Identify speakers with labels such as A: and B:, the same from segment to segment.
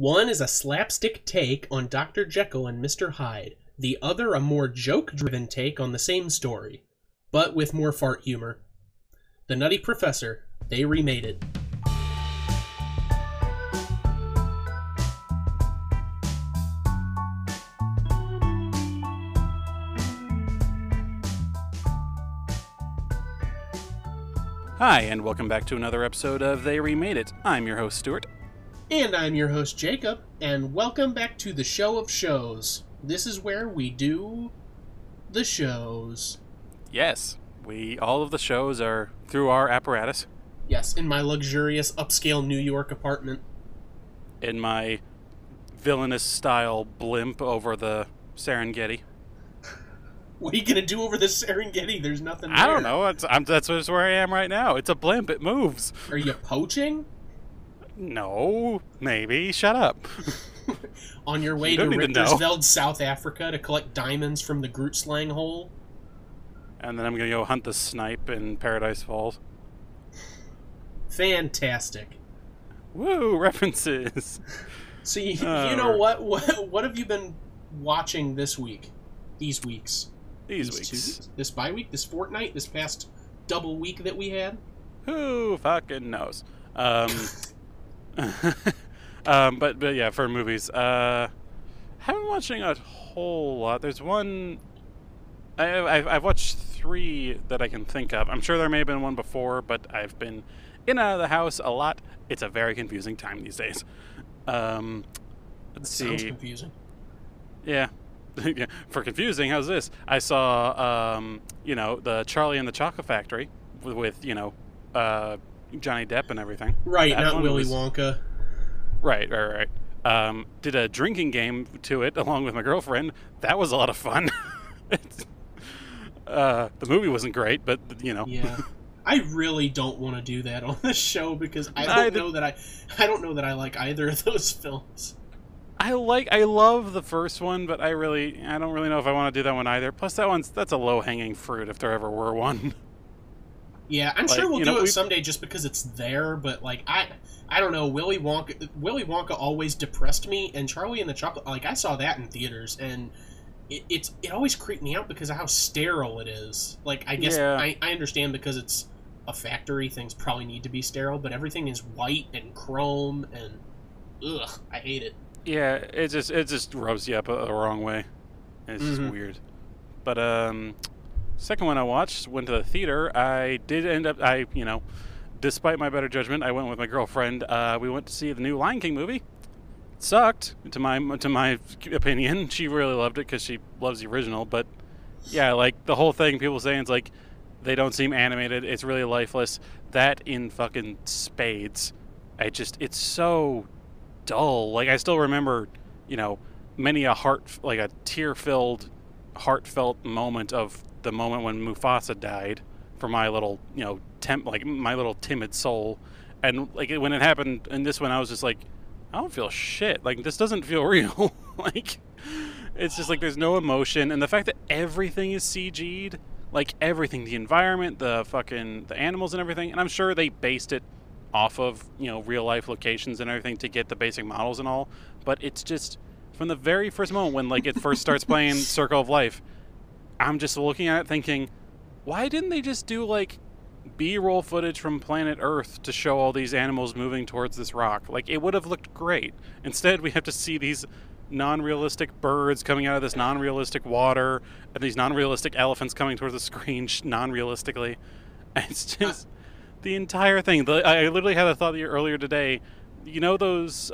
A: One is a slapstick take on Dr. Jekyll and Mr. Hyde, the other a more joke-driven take on the same story, but with more fart humor. The Nutty Professor, They Remade It.
B: Hi, and welcome back to another episode of They Remade It. I'm your host, Stuart.
A: And I'm your host, Jacob, and welcome back to the Show of Shows. This is where we do the shows.
B: Yes, all of the shows are through our apparatus.
A: Yes, in my luxurious upscale New York apartment.
B: In my villainous-style blimp over the Serengeti.
A: What are you gonna do over the Serengeti? There's nothing there.
B: I don't know. That's just where I am right now. It's a blimp. It moves.
A: Are you poaching?
B: No, maybe. Shut up.
A: On your way to Richtersveld, South Africa to collect diamonds from the Grootslang hole?
B: And then I'm going to go hunt the snipe in Paradise Falls.
A: Fantastic.
B: Woo, references.
A: So you know what have you been watching this week? These weeks?
B: These weeks.
A: This bye week? This fortnight? This past double week that we had?
B: Who fucking knows? But yeah, for movies, haven't been watching a whole lot. There's one. I've watched 3 that I can think of. I'm sure there may have been one before, but I've been in and out of the house a lot. It's a very confusing time these days. Let's see.
A: Sounds confusing.
B: Yeah. Yeah. For confusing, how's this? I saw, the Charlie and the Chocolate Factory with Johnny Depp and everything.
A: Right, not Willy Wonka.
B: Right. Did a drinking game to it along with my girlfriend. That was a lot of fun. The movie wasn't great, but
A: Yeah. I really don't want to do that on the show because I don't know that I like either of those films.
B: I love the first one, but I don't really know if I want to do that one either. Plus that's a low-hanging fruit if there ever were one.
A: Yeah, I'm sure we'll do it someday just because it's there, but I don't know, Willy Wonka always depressed me, and Charlie and the Chocolate, I saw that in theaters, and it always creeped me out because of how sterile it is. I guess I understand because it's a factory, things probably need to be sterile, but everything is white and chrome, and ugh, I hate it.
B: Yeah, it just rubs you up the wrong way. It's just weird. But second one I watched, went to the theater. I did end up, despite my better judgment, I went with my girlfriend. We went to see the new Lion King movie. It sucked, to my opinion. She really loved it because she loves the original. But yeah, the whole thing, people saying it's they don't seem animated. It's really lifeless. That in fucking spades. It's so dull. I still remember, many a tear-filled, heartfelt moment of the moment when Mufasa died for my little, my little timid soul. And when it happened in this one, I was just I don't feel shit. This doesn't feel real. It's just there's no emotion, and the fact that everything is CG'd, everything, the environment, the animals and everything, and I'm sure they based it off of real life locations and everything to get the basic models and all, but it's just from the very first moment when it first starts playing Circle of Life, I'm just looking at it thinking, why didn't they just do B-roll footage from planet Earth to show all these animals moving towards this rock? It would have looked great. Instead, we have to see these non-realistic birds coming out of this non-realistic water and these non-realistic elephants coming towards the screen non-realistically. It's just the entire thing. I literally had a thought earlier today. Those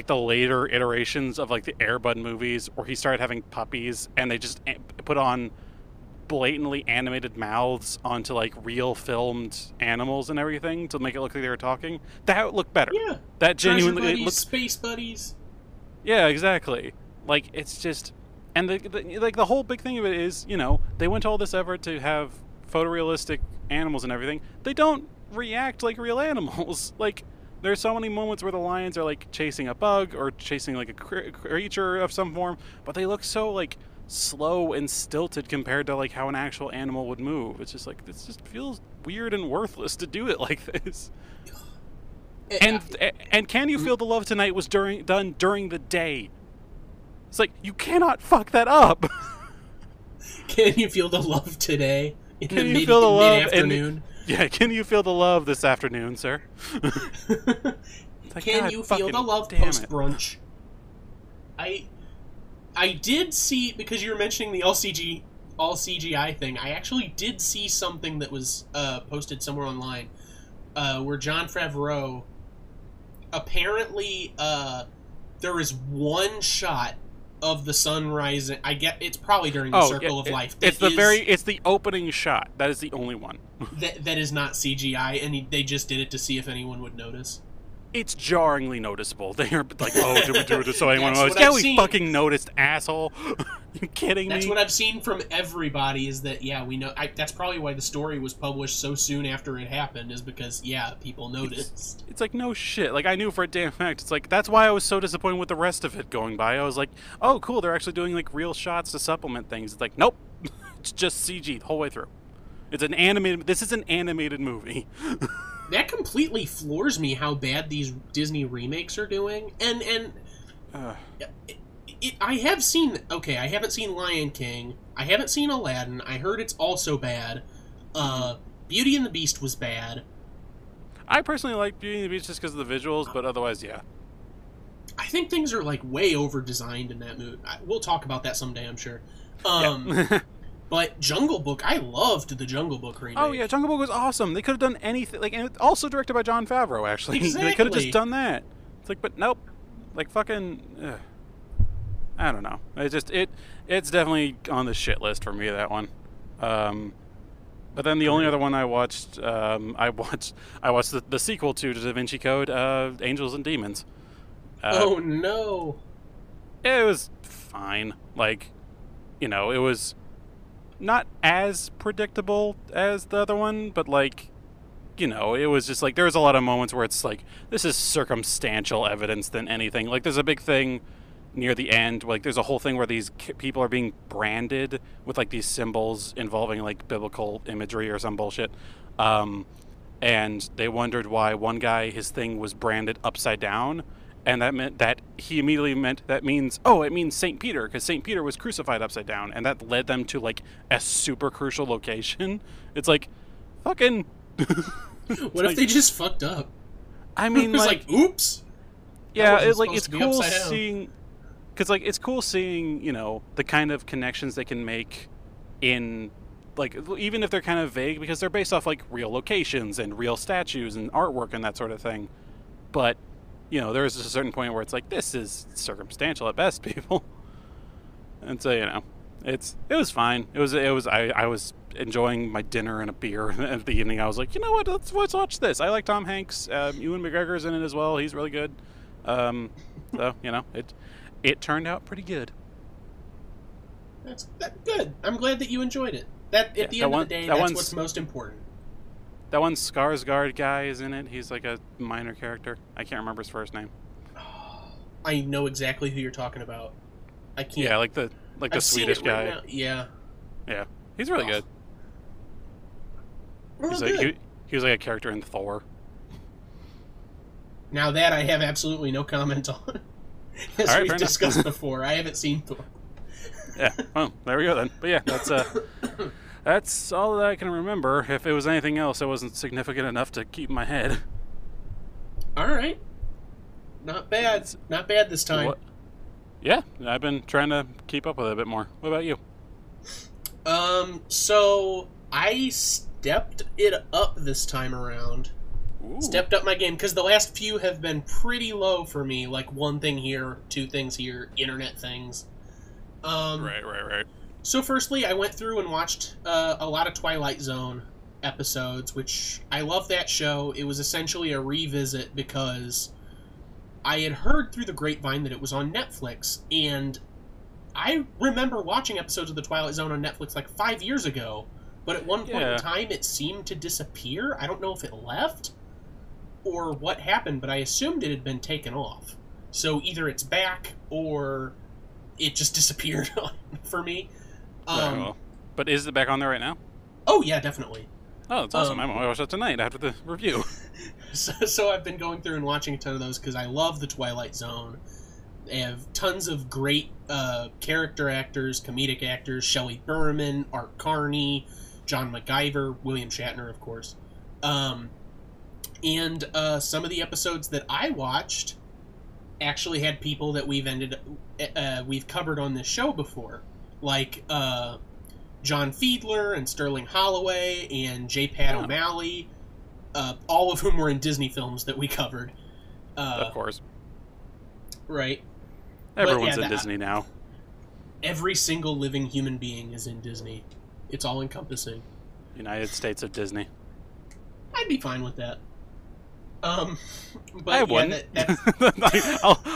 B: the later iterations of the Air Bud movies where he started having puppies and they just put on blatantly animated mouths onto real filmed animals and everything to make it look like they were talking. That looked better.
A: Yeah.
B: That genuinely
A: buddies, space buddies.
B: Yeah, exactly. It's just, and the whole big thing of it is, they went to all this effort to have photorealistic animals and everything. They don't react like real animals. There's so many moments where the lions are chasing a bug or chasing a creature of some form, but they look so slow and stilted compared to how an actual animal would move. It's just this just feels weird and worthless to do it like this. And Can You Feel the Love Tonight was done during the day. It's like, you cannot fuck that up.
A: Can you feel the love today?
B: Can you feel the love
A: mid-afternoon?
B: Yeah, can you feel the love this afternoon, sir?
A: Like, can you feel the love post-brunch? I did see, because you were mentioning the all CGI thing, I actually did see something that was posted somewhere online where Jon Favreau, apparently there is one shot of the sun rising. I get it's probably during the Circle of Life.
B: It's the opening shot. That is the only one.
A: that is not CGI, and they just did it to see if anyone would notice.
B: It's jarringly noticeable. They're like, oh, did we do it so anyone knows? Yeah, we fucking noticed, asshole. You kidding me?
A: That's what I've seen from everybody, is that, yeah, we know. That's probably why the story was published so soon after it happened, is because, yeah, people noticed.
B: It's like, no shit. Like, I knew for a damn fact. It's like, that's why I was so disappointed with the rest of it going by. I was like, oh, cool, they're actually doing, like, real shots to supplement things. It's like, nope. It's just CG the whole way through. It's an animated... This is an animated movie.
A: That completely floors me how bad these Disney remakes are doing. And I have seen... Okay, I haven't seen Lion King. I haven't seen Aladdin. I heard it's also bad. Beauty and the Beast was bad.
B: I personally like Beauty and the Beast just because of the visuals, but otherwise, yeah.
A: I think things are, like, way over-designed in that movie. We'll talk about that someday, I'm sure.
B: Yeah.
A: But Jungle Book, I loved the Jungle Book remake.
B: Oh yeah, Jungle Book was awesome. They could have done anything, like, and also directed by Jon Favreau. Actually,
A: exactly.
B: They could have just done that. It's like, but nope, like fucking, I don't know. It's definitely on the shit list for me, that one. But then the only other one I watched, I watched the sequel to Da Vinci Code, Angels and Demons.
A: Oh no!
B: It was fine. Like, you know, it was not as predictable as the other one, but, like, you know, it was just like, there was a lot of moments where it's like, this is circumstantial evidence than anything. Like, there's a big thing near the end, like, there's a whole thing where these people are being branded with, like, these symbols involving, like, biblical imagery or some bullshit. And they wondered why one guy, his thing was branded upside down. And that meant that he immediately it means St. Peter, because St. Peter was crucified upside down, and that led them to, like, a super crucial location. It's like, fucking...
A: What if they just fucked up?
B: I mean,
A: like, oops!
B: Yeah, it's cool seeing... Because, like, it's cool seeing, you know, the kind of connections they can make in, like, even if they're kind of vague, because they're based off, like, real locations and real statues and artwork and that sort of thing. But... you know, there is a certain point where it's like, this is circumstantial at best, people. And so, you know, it was fine. I was enjoying my dinner and a beer at the evening. I was like, you know what, let's watch this. I like Tom Hanks. Ewan McGregor's in it as well. He's really good. So, you know, it turned out pretty good.
A: That's good. I'm glad that you enjoyed it. At the end of the day, that's what's most important.
B: That one Skarsgård guy is in it. He's like a minor character. I can't remember his first name.
A: I know exactly who you're talking about. I can't.
B: Yeah, like the Swedish guy.
A: Right, yeah.
B: Yeah, he's really good.
A: Well,
B: he's like, he was like a character in Thor.
A: Now that I have absolutely no comment on. As we've discussed before, I haven't seen Thor.
B: Yeah, well, there we go then. But yeah, that's all that I can remember. If it was anything else, it wasn't significant enough to keep in my head.
A: All right. Not bad. Not bad this time.
B: What? Yeah, I've been trying to keep up with it a bit more. What about you?
A: So I stepped it up this time around.
B: Ooh.
A: Stepped up my game, because the last few have been pretty low for me. Like, one thing here, two things here, internet things.
B: Right.
A: So firstly, I went through and watched a lot of Twilight Zone episodes, which I love that show. It was essentially a revisit because I had heard through the grapevine that it was on Netflix, and I remember watching episodes of the Twilight Zone on Netflix like 5 years ago, but at one point in time it seemed to disappear. I don't know if it left or what happened, but I assumed it had been taken off. So either it's back or it just disappeared for me.
B: But is it back on there right now?
A: Oh, yeah, definitely.
B: Oh, that's awesome. I'm going to watch that tonight after the review.
A: So I've been going through and watching a ton of those because I love The Twilight Zone. They have tons of great character actors, comedic actors, Shelley Berman, Art Carney, John MacGyver, William Shatner, of course. And some of the episodes that I watched actually had people that we've covered on this show before, like John Fiedler and Sterling Holloway and J. Pat O'Malley, all of whom were in Disney films that we covered.
B: Of course.
A: Right.
B: Everyone's in Disney now.
A: Every single living human being is in Disney. It's all-encompassing.
B: United States of Disney.
A: I'd be fine with that. But
B: I wouldn't.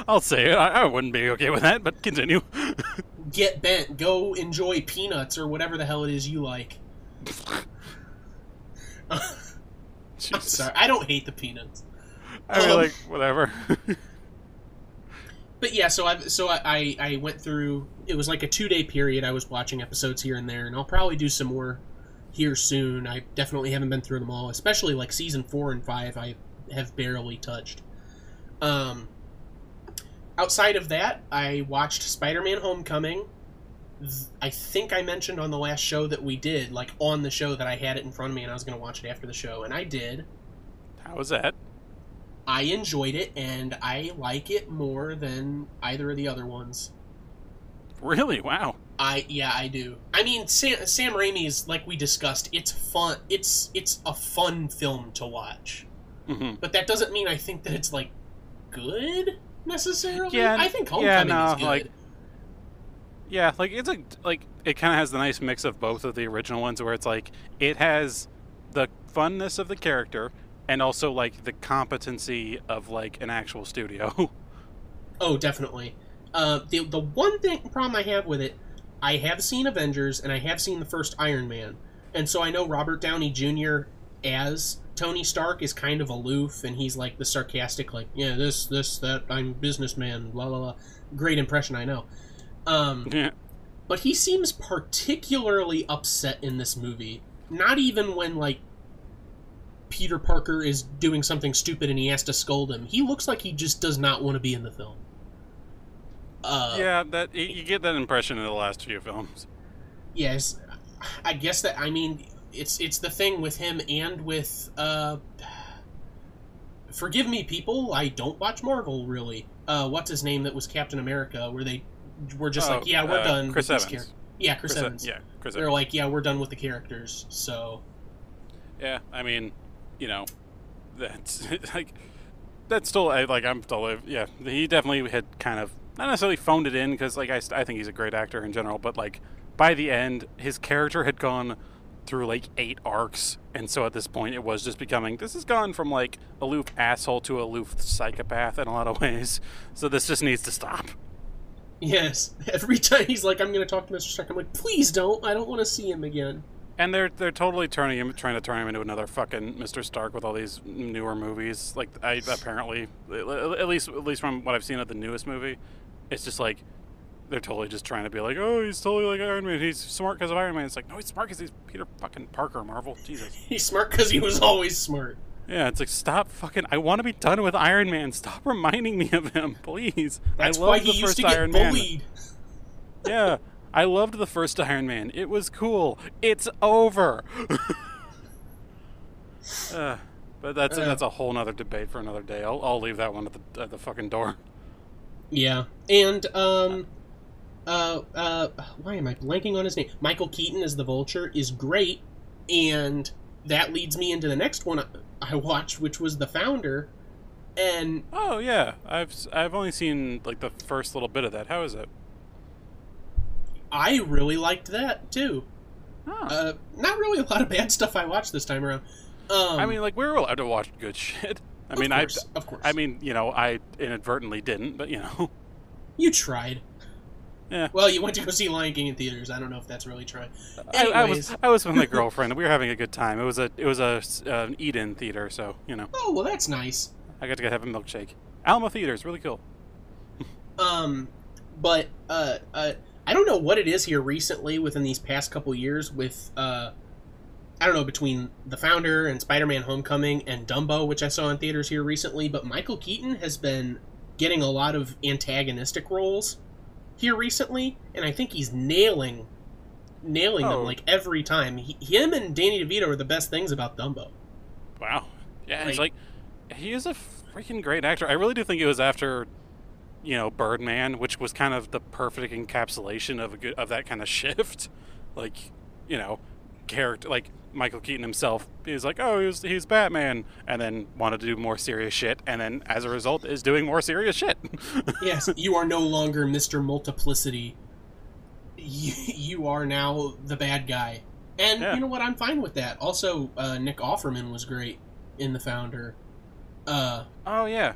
B: I'll say it. I wouldn't be okay with that, but continue.
A: Get bent. Go enjoy Peanuts or whatever the hell it is you like. I'm sorry. I don't hate the Peanuts.
B: I mean, like, whatever.
A: But yeah, so I went through. It was like a 2-day period. I was watching episodes here and there, and I'll probably do some more here soon. I definitely haven't been through them all, especially like season 4 and 5. I have barely touched. Outside of that, I watched Spider-Man: Homecoming. I think I mentioned on the last show that we did, like on the show, that I had it in front of me and I was going to watch it after the show, and I did.
B: How was that?
A: I enjoyed it, and I like it more than either of the other ones.
B: Really? Wow.
A: Yeah, I do. I mean, Sam Raimi is, like we discussed, it's fun. It's a fun film to watch.
B: Mm-hmm.
A: But that doesn't mean I think that it's, like, good, necessarily.
B: Yeah,
A: I think Homecoming is good.
B: Like, yeah, like, it's like it kind of has the nice mix of both of the original ones, where it's like, it has the funness of the character, and also, like, the competency of, like, an actual studio.
A: Oh, definitely. The one problem I have with it, I have seen Avengers, and I have seen the first Iron Man. And so I know Robert Downey Jr. as Tony Stark is kind of aloof, and he's, like, the sarcastic, like, yeah, this, that, I'm businessman, blah, blah, blah. Great impression, I know.
B: Yeah.
A: But he seems particularly upset in this movie. Not even when, like, Peter Parker is doing something stupid and he has to scold him. He looks like he just does not want to be in the film.
B: Yeah, that you get that impression in the last few films.
A: Yes, I guess that, I mean, it's the thing with him and with, forgive me, people, I don't watch Marvel, really. What's his name that was Captain America, where they were just like, yeah, we're done
B: Chris
A: with
B: Evans.
A: this Yeah, Chris Evans.
B: Yeah, Chris
A: They're
B: Evans.
A: like, yeah, we're done with the characters, so...
B: Yeah, I mean, you know, that's, like, that's still, I'm still, yeah, he definitely had kind of, not necessarily phoned it in, because, like, I think he's a great actor in general, but, like, by the end, his character had gone through, like, 8 arcs, and so at this point it was just becoming, this has gone from, like, aloof asshole to aloof psychopath in a lot of ways, so this just needs to stop.
A: Yes, every time he's like, I'm going to talk to Mr. Stark, I'm like, please don't, I don't want to see him again.
B: And they're totally trying to turn him into another fucking Mr. Stark with all these newer movies. Like, apparently, at least from what I've seen of the newest movie, it's just like they're totally just trying to be like, oh, he's totally like Iron Man. He's smart because of Iron Man. It's like, no, he's smart because he's Peter fucking Parker, Marvel. Jesus.
A: He's smart because he was always smart.
B: Yeah, it's like, stop fucking. I want to be done with Iron Man. Stop reminding me of him, please.
A: That's
B: I love
A: why he
B: the
A: used
B: first
A: to get
B: Iron
A: bullied.
B: Man. Yeah. I loved the first Iron Man. It was cool. It's over. But that's a whole nother debate for another day. I'll leave that one at the fucking door.
A: Yeah, and why am I blanking on his name? Michael Keaton as the Vulture is great, and that leads me into the next one I watched, which was The Founder. And
B: oh yeah, I've only seen like the first little bit of that. How is it?
A: I really liked that, too.
B: Huh.
A: Not really a lot of bad stuff I watched this time around.
B: I mean, like, we were allowed to watch good shit.
A: Of course.
B: I mean, you know, I inadvertently didn't, but, you know.
A: You tried.
B: Yeah.
A: Well, you went to go see Lion King in theaters. I don't know if that's really trying. Anyways.
B: I was with my girlfriend. We were having a good time. It was an eat-in theater, so, you know.
A: Oh, well, that's nice.
B: I got to have a milkshake. Alamo Theater's really cool.
A: But, I don't know what it is here recently within these past couple years with I don't know, between The Founder and Spider-Man Homecoming and Dumbo, which I saw in theaters here recently, but Michael Keaton has been getting a lot of antagonistic roles here recently, and I think he's nailing them like every time. Him and Danny DeVito are the best things about Dumbo.
B: Wow. Yeah, it's like he is a freaking great actor. I really do think it was after, Birdman, which was kind of the perfect encapsulation of that kind of shift. Like, character, like Michael Keaton himself is like, oh, he's Batman, and then wanted to do more serious shit, and then as a result is doing more serious shit.
A: Yes, you are no longer Mr. Multiplicity. You are now the bad guy. And you know what? I'm fine with that. Also, Nick Offerman was great in The Founder.
B: Oh, yeah.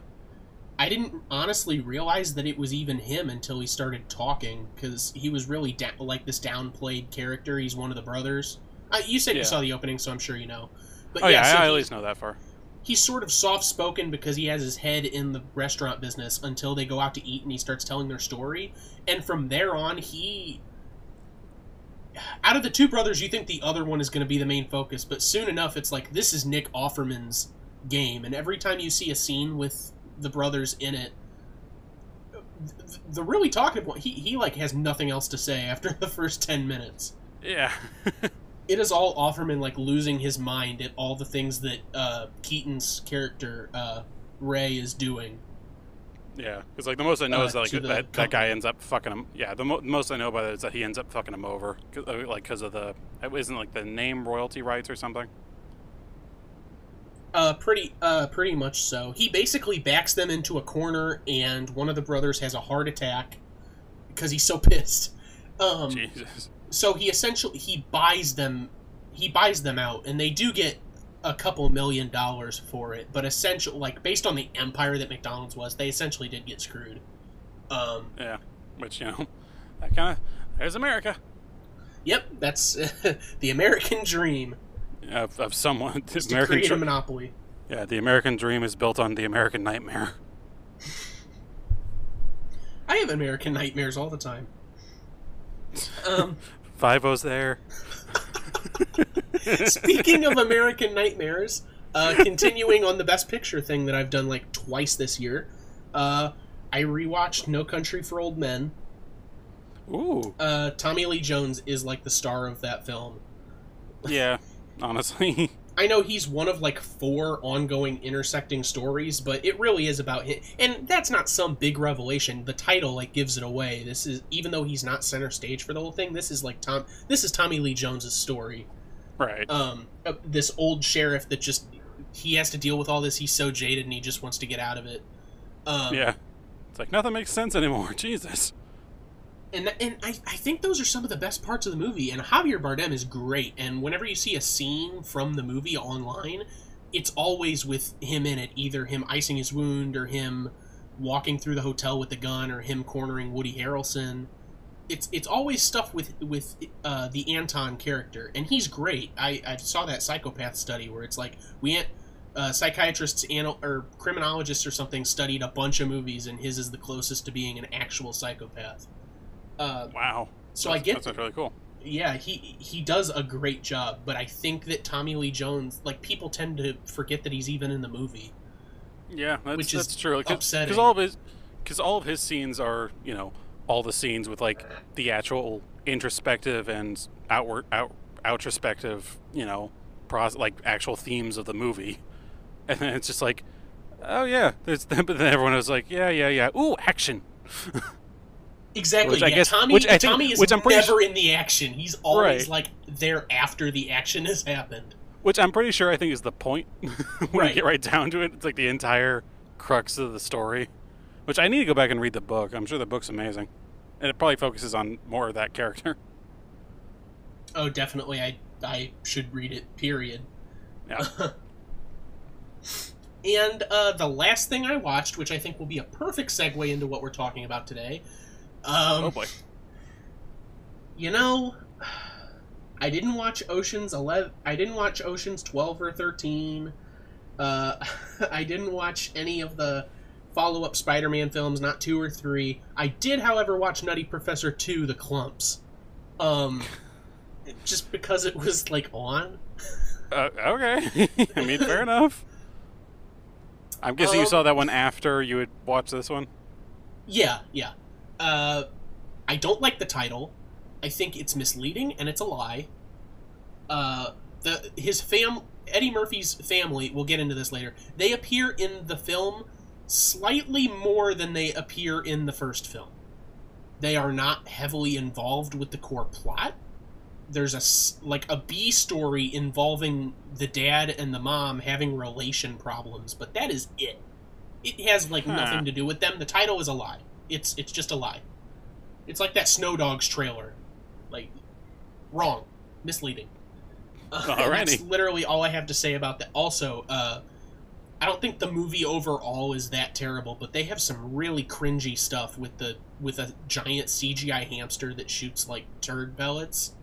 A: I didn't honestly realize that it was even him until he started talking, because he was really like this downplayed character. He's one of the brothers. You said you saw the opening, so I'm sure you know. But
B: so I at least know that far.
A: He's sort of soft-spoken because he has his head in the restaurant business until they go out to eat and he starts telling their story. And from there on, out of the two brothers, you think the other one is going to be the main focus, but soon enough, it's like, this is Nick Offerman's game. And every time you see a scene with the brothers in it, the really talking point, he like has nothing else to say after the first 10 minutes.
B: Yeah.
A: It is all Offerman like losing his mind at all the things that Keaton's character Ray is doing.
B: Yeah, because like the most I know is that like that guy ends up fucking him. Yeah, the most I know about it is that he ends up fucking him over, because of the isn't like the name royalty rights or something.
A: Pretty much so. He basically backs them into a corner, and one of the brothers has a heart attack because he's so pissed.
B: Jesus.
A: So he buys them out, and they do get a couple $1 million for it, but essentially, like, based on the empire that McDonald's was, they essentially did get screwed.
B: Yeah, which, that kind of, there's America.
A: Yep, that's the American dream.
B: Of someone.
A: To create a monopoly.
B: Yeah, the American dream is built on the American nightmare.
A: I have American nightmares all the time.
B: Five-O's there.
A: Speaking of American nightmares, continuing on the Best Picture thing that I've done like twice this year, I rewatched No Country for Old Men.
B: Ooh.
A: Tommy Lee Jones is like the star of that film.
B: Yeah, honestly.
A: I know he's one of like 4 ongoing intersecting stories, but it really is about him. And that's not some big revelation. The title like gives it away. This is, even though he's not center stage for the whole thing, this is like Tommy Lee Jones's story.
B: Right.
A: This old sheriff that just, he has to deal with all this. He's so jaded and he just wants to get out of it.
B: Yeah. It's like nothing makes sense anymore. Jesus.
A: And I think those are some of the best parts of the movie, and Javier Bardem is great, and whenever you see a scene from the movie online, it's always with him in it, either him icing his wound, or him walking through the hotel with the gun, or him cornering Woody Harrelson. It's always stuff with the Anton character, and he's great. I saw that Psychopath study where it's like, psychiatrists or criminologists or something studied a bunch of movies, and his is the closest to being an actual psychopath.
B: Wow.
A: So
B: that's really cool.
A: Yeah, he does a great job, but I think that Tommy Lee Jones, like, people tend to forget that he's even in the movie.
B: Yeah, that's true.
A: Upsetting.
B: Because all of his scenes are, all the scenes with like the actual introspective and outrospective, like actual themes of the movie, and then it's just like, oh yeah, but then everyone was like, yeah, ooh, action.
A: Exactly.
B: Which I guess,
A: Tommy is never in the action. He's always like there after the action has happened.
B: Which I'm pretty sure I think is the point when you get right down to it. It's like the entire crux of the story. Which I need to go back and read the book. I'm sure the book's amazing, and it probably focuses on more of that character.
A: Oh, definitely. I should read it. Period.
B: Yeah.
A: And the last thing I watched, which I think will be a perfect segue into what we're talking about today.
B: Oh boy.
A: I didn't watch Ocean's 11. I didn't watch Ocean's 12 or 13. I didn't watch any of the follow-up Spider-Man films, not 2 or 3. I did, however, watch Nutty Professor 2: The Clumps. Just because it was, like, on.
B: Okay. I mean, fair enough. I'm guessing you saw that one after you had watched this one?
A: Yeah. I don't like the title. I think it's misleading, and it's a lie. Eddie Murphy's family, we'll get into this later, they appear in the film slightly more than they appear in the first film. They are not heavily involved with the core plot. There's a B story involving the dad and the mom having relation problems, but that is it. It has, like, nothing to do with them. The title is a lie. It's just a lie. It's like that Snow Dogs trailer. Like, wrong. Misleading. That's literally all I have to say about that. Also, I don't think the movie overall is that terrible, but they have some really cringy stuff with a giant CGI hamster that shoots, like, turd pellets,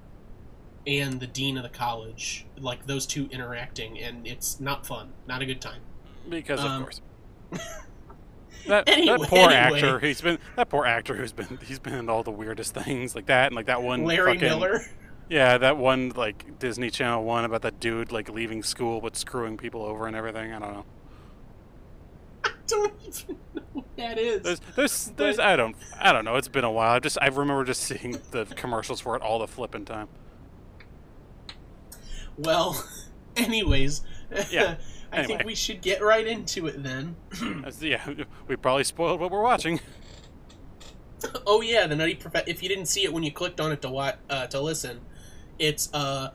A: and the dean of the college, like, those two interacting, and it's not fun. Not a good time.
B: Because of course. That poor actor who's been in all the weirdest things like that, and like that one
A: Larry Miller.
B: Yeah, that one, like, Disney Channel one about that dude, like, leaving school but screwing people over and everything. I don't know.
A: I don't even know what that is.
B: There's I don't know. It's been a while. I remember just seeing the commercials for it all the flipping time.
A: Well, anyways,
B: yeah.
A: I think we should get right into it then.
B: Yeah, we probably spoiled what we're watching.
A: Oh yeah, the Nutty Professor. If you didn't see it when you clicked on it to listen, it's the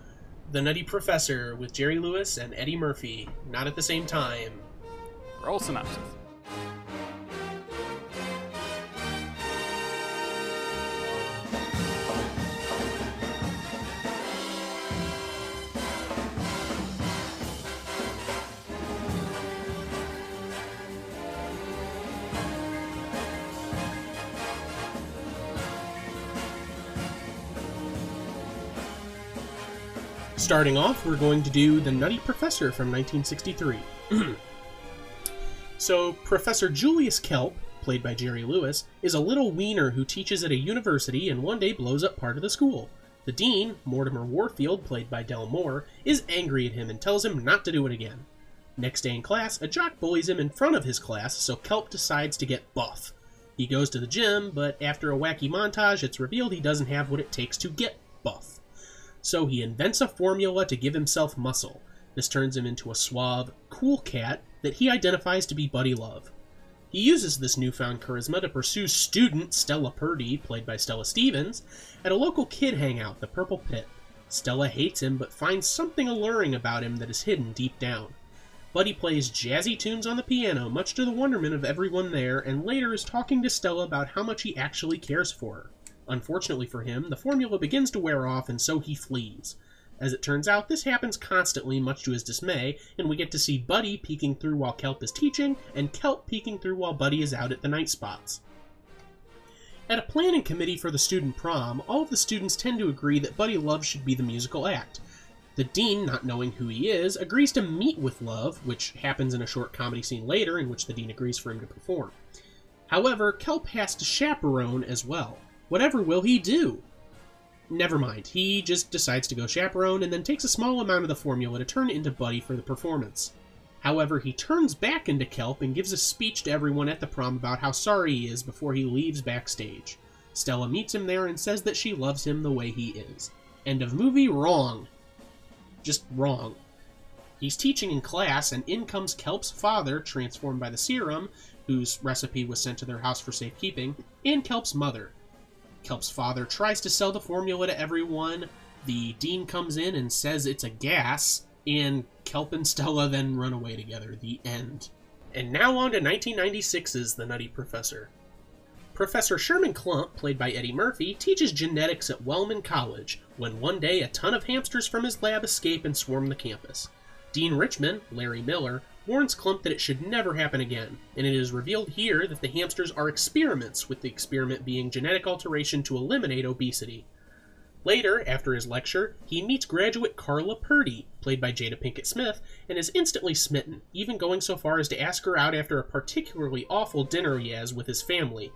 A: Nutty Professor with Jerry Lewis and Eddie Murphy, not at the same time.
B: Roll synopsis.
A: Starting off, we're going to do The Nutty Professor from 1963. So, Professor Julius Kelp, played by Jerry Lewis, is a little wiener who teaches at a university and one day blows up part of the school. The dean, Mortimer Warfield, played by Del Moore, is angry at him and tells him not to do it again. Next day in class, a jock bullies him in front of his class, so Kelp decides to get buff. He goes to the gym, but after a wacky montage, it's revealed he doesn't have what it takes to get buff. So he invents a formula to give himself muscle. This turns him into a suave, cool cat that he identifies to be Buddy Love. He uses this newfound charisma to pursue student Stella Purdy, played by Stella Stevens, at a local kid hangout, the Purple Pit. Stella hates him, but finds something alluring about him that is hidden deep down. Buddy plays jazzy tunes on the piano, much to the wonderment of everyone there, and later is talking to Stella about how much he actually cares for her. Unfortunately for him, the formula begins to wear off, and so he flees. As it turns out, this happens constantly, much to his dismay, and we get to see Buddy peeking through while Kelp is teaching, and Kelp peeking through while Buddy is out at the night spots. At a planning committee for the student prom, all of the students tend to agree that Buddy Love should be the musical act. The dean, not knowing who he is, agrees to meet with Love, which happens in a short comedy scene later in which the dean agrees for him to perform. However, Kelp has to chaperone as well. Whatever will he do? Never mind, he just decides to go chaperone and then takes a small amount of the formula to turn into Buddy for the performance. However, he turns back into Kelp and gives a speech to everyone at the prom about how sorry he is before he leaves backstage. Stella meets him there and says that she loves him the way he is. End of movie? Wrong. Just wrong. He's teaching in class, and in comes Kelp's father, transformed by the serum, whose recipe was sent to their house for safekeeping, and Kelp's mother. Kelp's father tries to sell the formula to everyone, the dean comes in and says it's a gas, and Kelp and Stella then run away together. The end. And now on to 1996's The Nutty Professor. Professor Sherman Klump, played by Eddie Murphy, teaches genetics at Wellman College, when one day a ton of hamsters from his lab escape and swarm the campus. Dean Richmond, Larry Miller, warns Klump that it should never happen again, and it is revealed here that the hamsters are experiments, with the experiment being genetic alteration to eliminate obesity. Later, after his lecture, he meets graduate Carla Purdy, played by Jada Pinkett Smith, and is instantly smitten, even going so far as to ask her out after a particularly awful dinner he has with his family,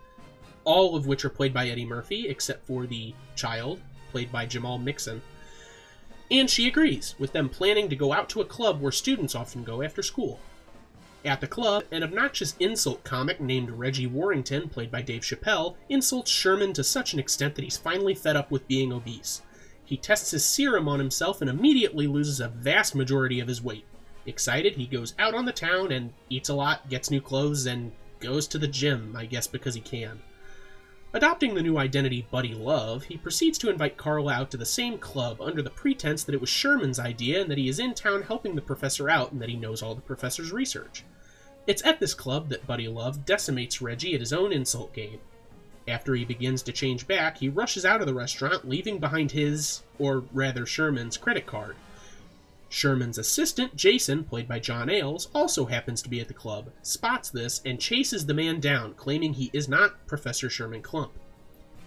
A: all of which are played by Eddie Murphy, except for the child, played by Jamal Mixon. And she agrees, with them planning to go out to a club where students often go after school. At the club, an obnoxious insult comic named Reggie Warrington, played by Dave Chappelle, insults Sherman to such an extent that he's finally fed up with being obese. He tests his serum on himself and immediately loses a vast majority of his weight. Excited, he goes out on the town and eats a lot, gets new clothes, and goes to the gym, I guess because he can. Adopting the new identity Buddy Love, he proceeds to invite Carla out to the same club under the pretense that it was Sherman's idea and that he is in town helping the professor out and that he knows all the professor's research. It's at this club that Buddy Love decimates Reggie at his own insult game. After he begins to change back, he rushes out of the restaurant, leaving behind his, or rather Sherman's, credit card. Sherman's assistant, Jason, played by John Ailes, also happens to be at the club, spots this, and chases the man down, claiming he is not Professor Sherman Klump.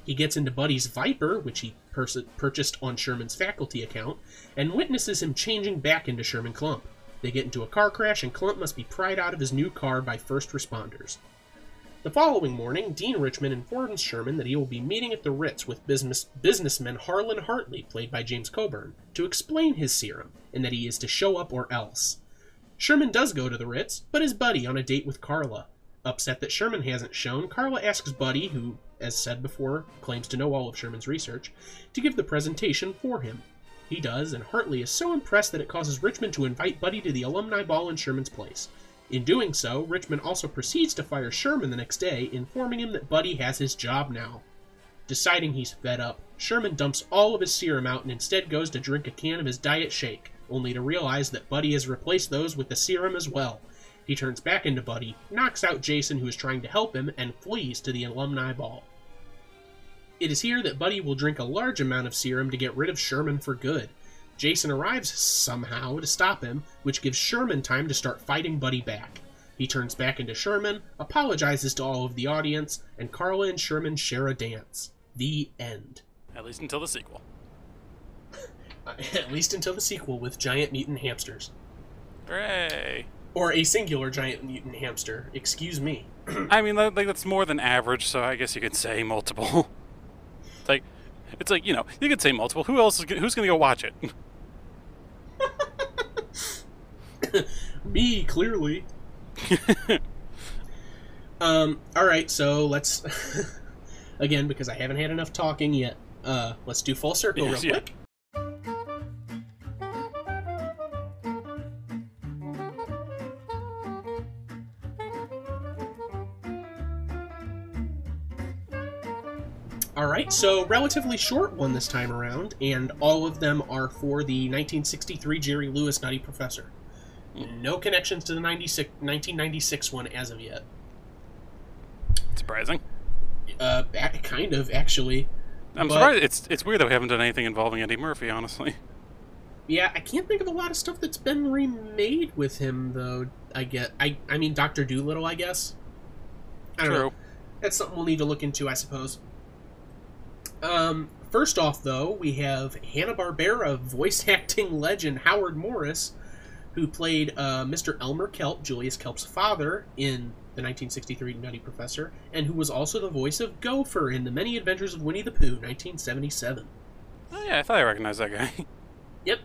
A: He gets into Buddy's Viper, which he purchased on Sherman's faculty account, and witnesses him changing back into Sherman Klump. They get into a car crash, and Klump must be pried out of his new car by first responders. The following morning, Dean Richmond informs Sherman that he will be meeting at the Ritz with businessman Harlan Hartley, played by James Coburn, to explain his serum, and that he is to show up or else. Sherman does go to the Ritz, but is Buddy on a date with Carla. Upset that Sherman hasn't shown, Carla asks Buddy, who, as said before, claims to know all of Sherman's research, to give the presentation for him. He does, and Hartley is so impressed that it causes Richmond to invite Buddy to the alumni ball in Sherman's place. In doing so, Richmond also proceeds to fire Sherman the next day, informing him that Buddy has his job now. Deciding he's fed up, Sherman dumps all of his serum out and instead goes to drink a can of his diet shake, only to realize that Buddy has replaced those with the serum as well. He turns back into Buddy, knocks out Jason, who is trying to help him, and flees to the alumni ball. It is here that Buddy will drink a large amount of serum to get rid of Sherman for good. Jason arrives somehow to stop him, which gives Sherman time to start fighting Buddy back. He turns back into Sherman, apologizes to all of the audience, and Carla and Sherman share a dance. The end.
B: At least until the sequel.
A: At least until the sequel with giant mutant hamsters.
B: Hooray!
A: Or a singular giant mutant hamster. Excuse me.
B: I mean, that's more than average, so I guess you could say multiple. It's like, you know, you could say multiple. Who's going to go watch it?
A: Me, clearly. Alright, so let's... Again, because I haven't had enough talking yet, let's do full circle real quick. Alright, so relatively short one this time around, and all of them are for the 1963 Jerry Lewis Nutty Professor. No connections to the 1996 one as of yet.
B: Surprising.
A: Kind of, actually.
B: I'm surprised. It's weird that we haven't done anything involving Eddie Murphy, honestly.
A: Yeah, I can't think of a lot of stuff that's been remade with him, though. I mean, Dr. Dolittle, I guess. I don't know. That's something we'll need to look into, I suppose. First off, though, we have Hanna-Barbera voice acting legend Howard Morris, who played Mr. Elmer Kelp, Julius Kelp's father, in the 1963 Nutty Professor, and who was also the voice of Gopher in The Many Adventures of Winnie the Pooh, 1977.
B: Oh yeah, I thought I recognized that guy.
A: Yep.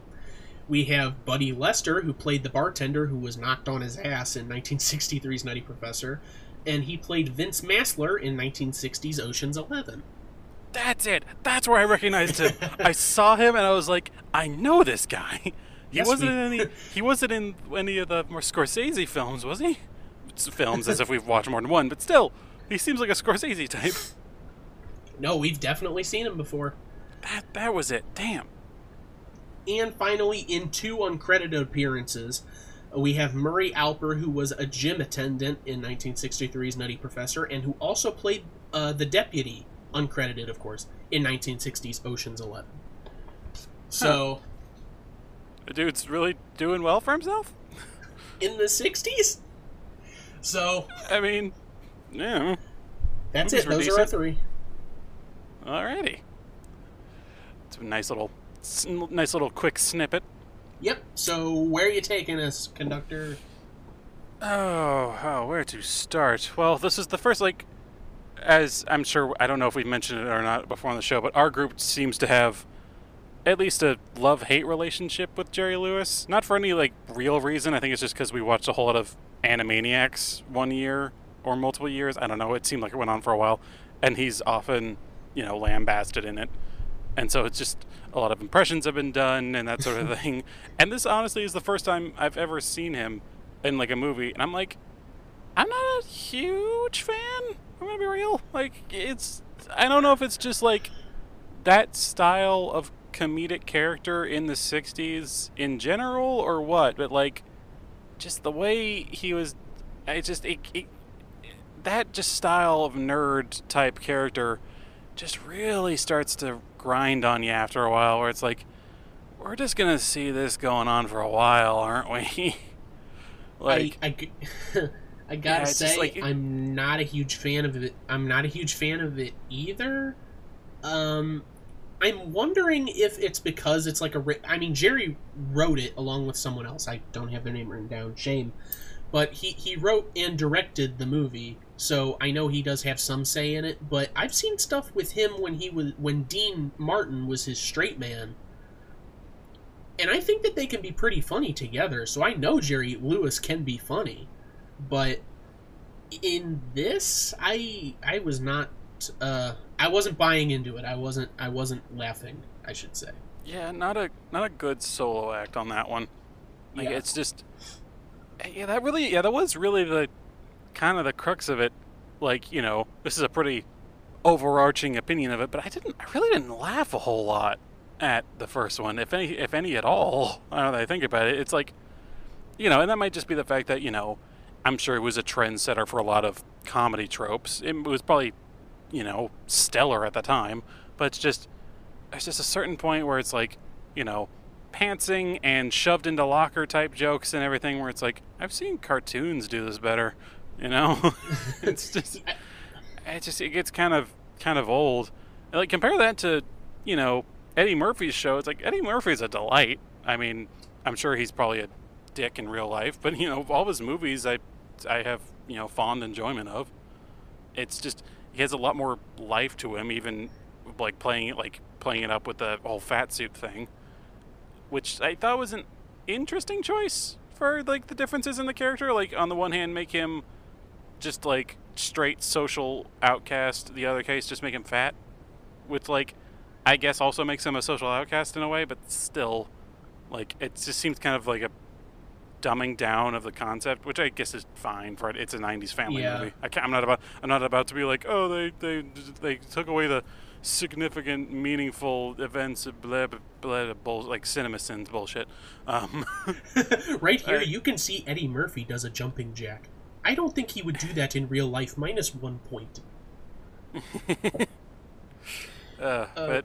A: We have Buddy Lester, who played the bartender who was knocked on his ass in 1963's Nutty Professor, and he played Vince Massler in 1960's Ocean's 11.
B: That's it. That's where I recognized him. I saw him and I was like, I know this guy. He wasn't in any of the more Scorsese films, was he? It's films as if we've watched more than one, but still, he seems like a Scorsese type.
A: No, we've definitely seen him before.
B: That was it. Damn.
A: And finally, in 2 uncredited appearances, we have Murray Alper, who was a gym attendant in 1963's Nutty Professor, and who also played the deputy, uncredited, of course, in 1960's Ocean's 11. So...
B: The dude's really doing well for himself?
A: In the 60s? So...
B: I mean, yeah.
A: That's it. Those are our 3.
B: Alrighty. It's a nice little quick snippet.
A: Yep. So, where are you taking us, conductor?
B: Oh, where to start? Well, this is the first, as I'm sure, I don't know if we've mentioned it or not before on the show, but our group seems to have at least a love-hate relationship with Jerry Lewis. Not for any, like, real reason. I think it's just because we watched a whole lot of Animaniacs one year or multiple years. I don't know. It seemed like it went on for a while. And he's often, lambasted in it. And so it's just a lot of impressions have been done and that sort of thing. And this, honestly, is the first time I've ever seen him in, like, a movie. And I'm like, I'm not a huge fan. I'm going to be real. Like, I don't know if it's just, like, that style of comedic character in the 60s in general or what, but like just the way he was, that just style of nerd type character just really starts to grind on you after a while, where it's like, we're just gonna see this going on for a while, aren't we?
A: Like I gotta say, like, I'm not a huge fan of it. I'm not a huge fan of it either. I'm wondering if it's because it's like Jerry wrote it along with someone else. I don't have their name written down. Shame. But he wrote and directed the movie, so I know he does have some say in it. But I've seen stuff with him when Dean Martin was his straight man. And I think that they can be pretty funny together. So I know Jerry Lewis can be funny. But in this, I was not... I wasn't buying into it. I wasn't laughing, I should say.
B: Yeah, not a good solo act on that one. Like, it's just, that was really the kind of the crux of it. Like, this is a pretty overarching opinion of it, but I really didn't laugh a whole lot at the first one, if any at all. I don't know, I think about it. It's like, and that might just be the fact that, I'm sure it was a trendsetter for a lot of comedy tropes. It was probably, stellar at the time, but it's just a certain point where it's like, pantsing and shoved into locker type jokes and everything, where it's like, I've seen cartoons do this better, it's just, it gets kind of old. And, like, compare that to, Eddie Murphy's show. It's like, Eddie Murphy's a delight. I mean, I'm sure he's probably a dick in real life, but, all of his movies I have, fond enjoyment of. It's just, he has a lot more life to him, even like playing it up with the whole fat suit thing, which I thought was an interesting choice for, like, the differences in the character. Like, on the one hand, make him just, like, straight social outcast. The other case, just make him fat, which, like, I guess also makes him a social outcast in a way, but still, like, it just seems kind of like a dumbing down of the concept, which I guess is fine for it. It's a '90s family movie. I'm not about to be like, oh, they took away the significant, meaningful events of blah blah blah, like CinemaSins bullshit.
A: Right here, you can see Eddie Murphy does a jumping jack. I don't think he would do that in real life. -1 point.
B: But.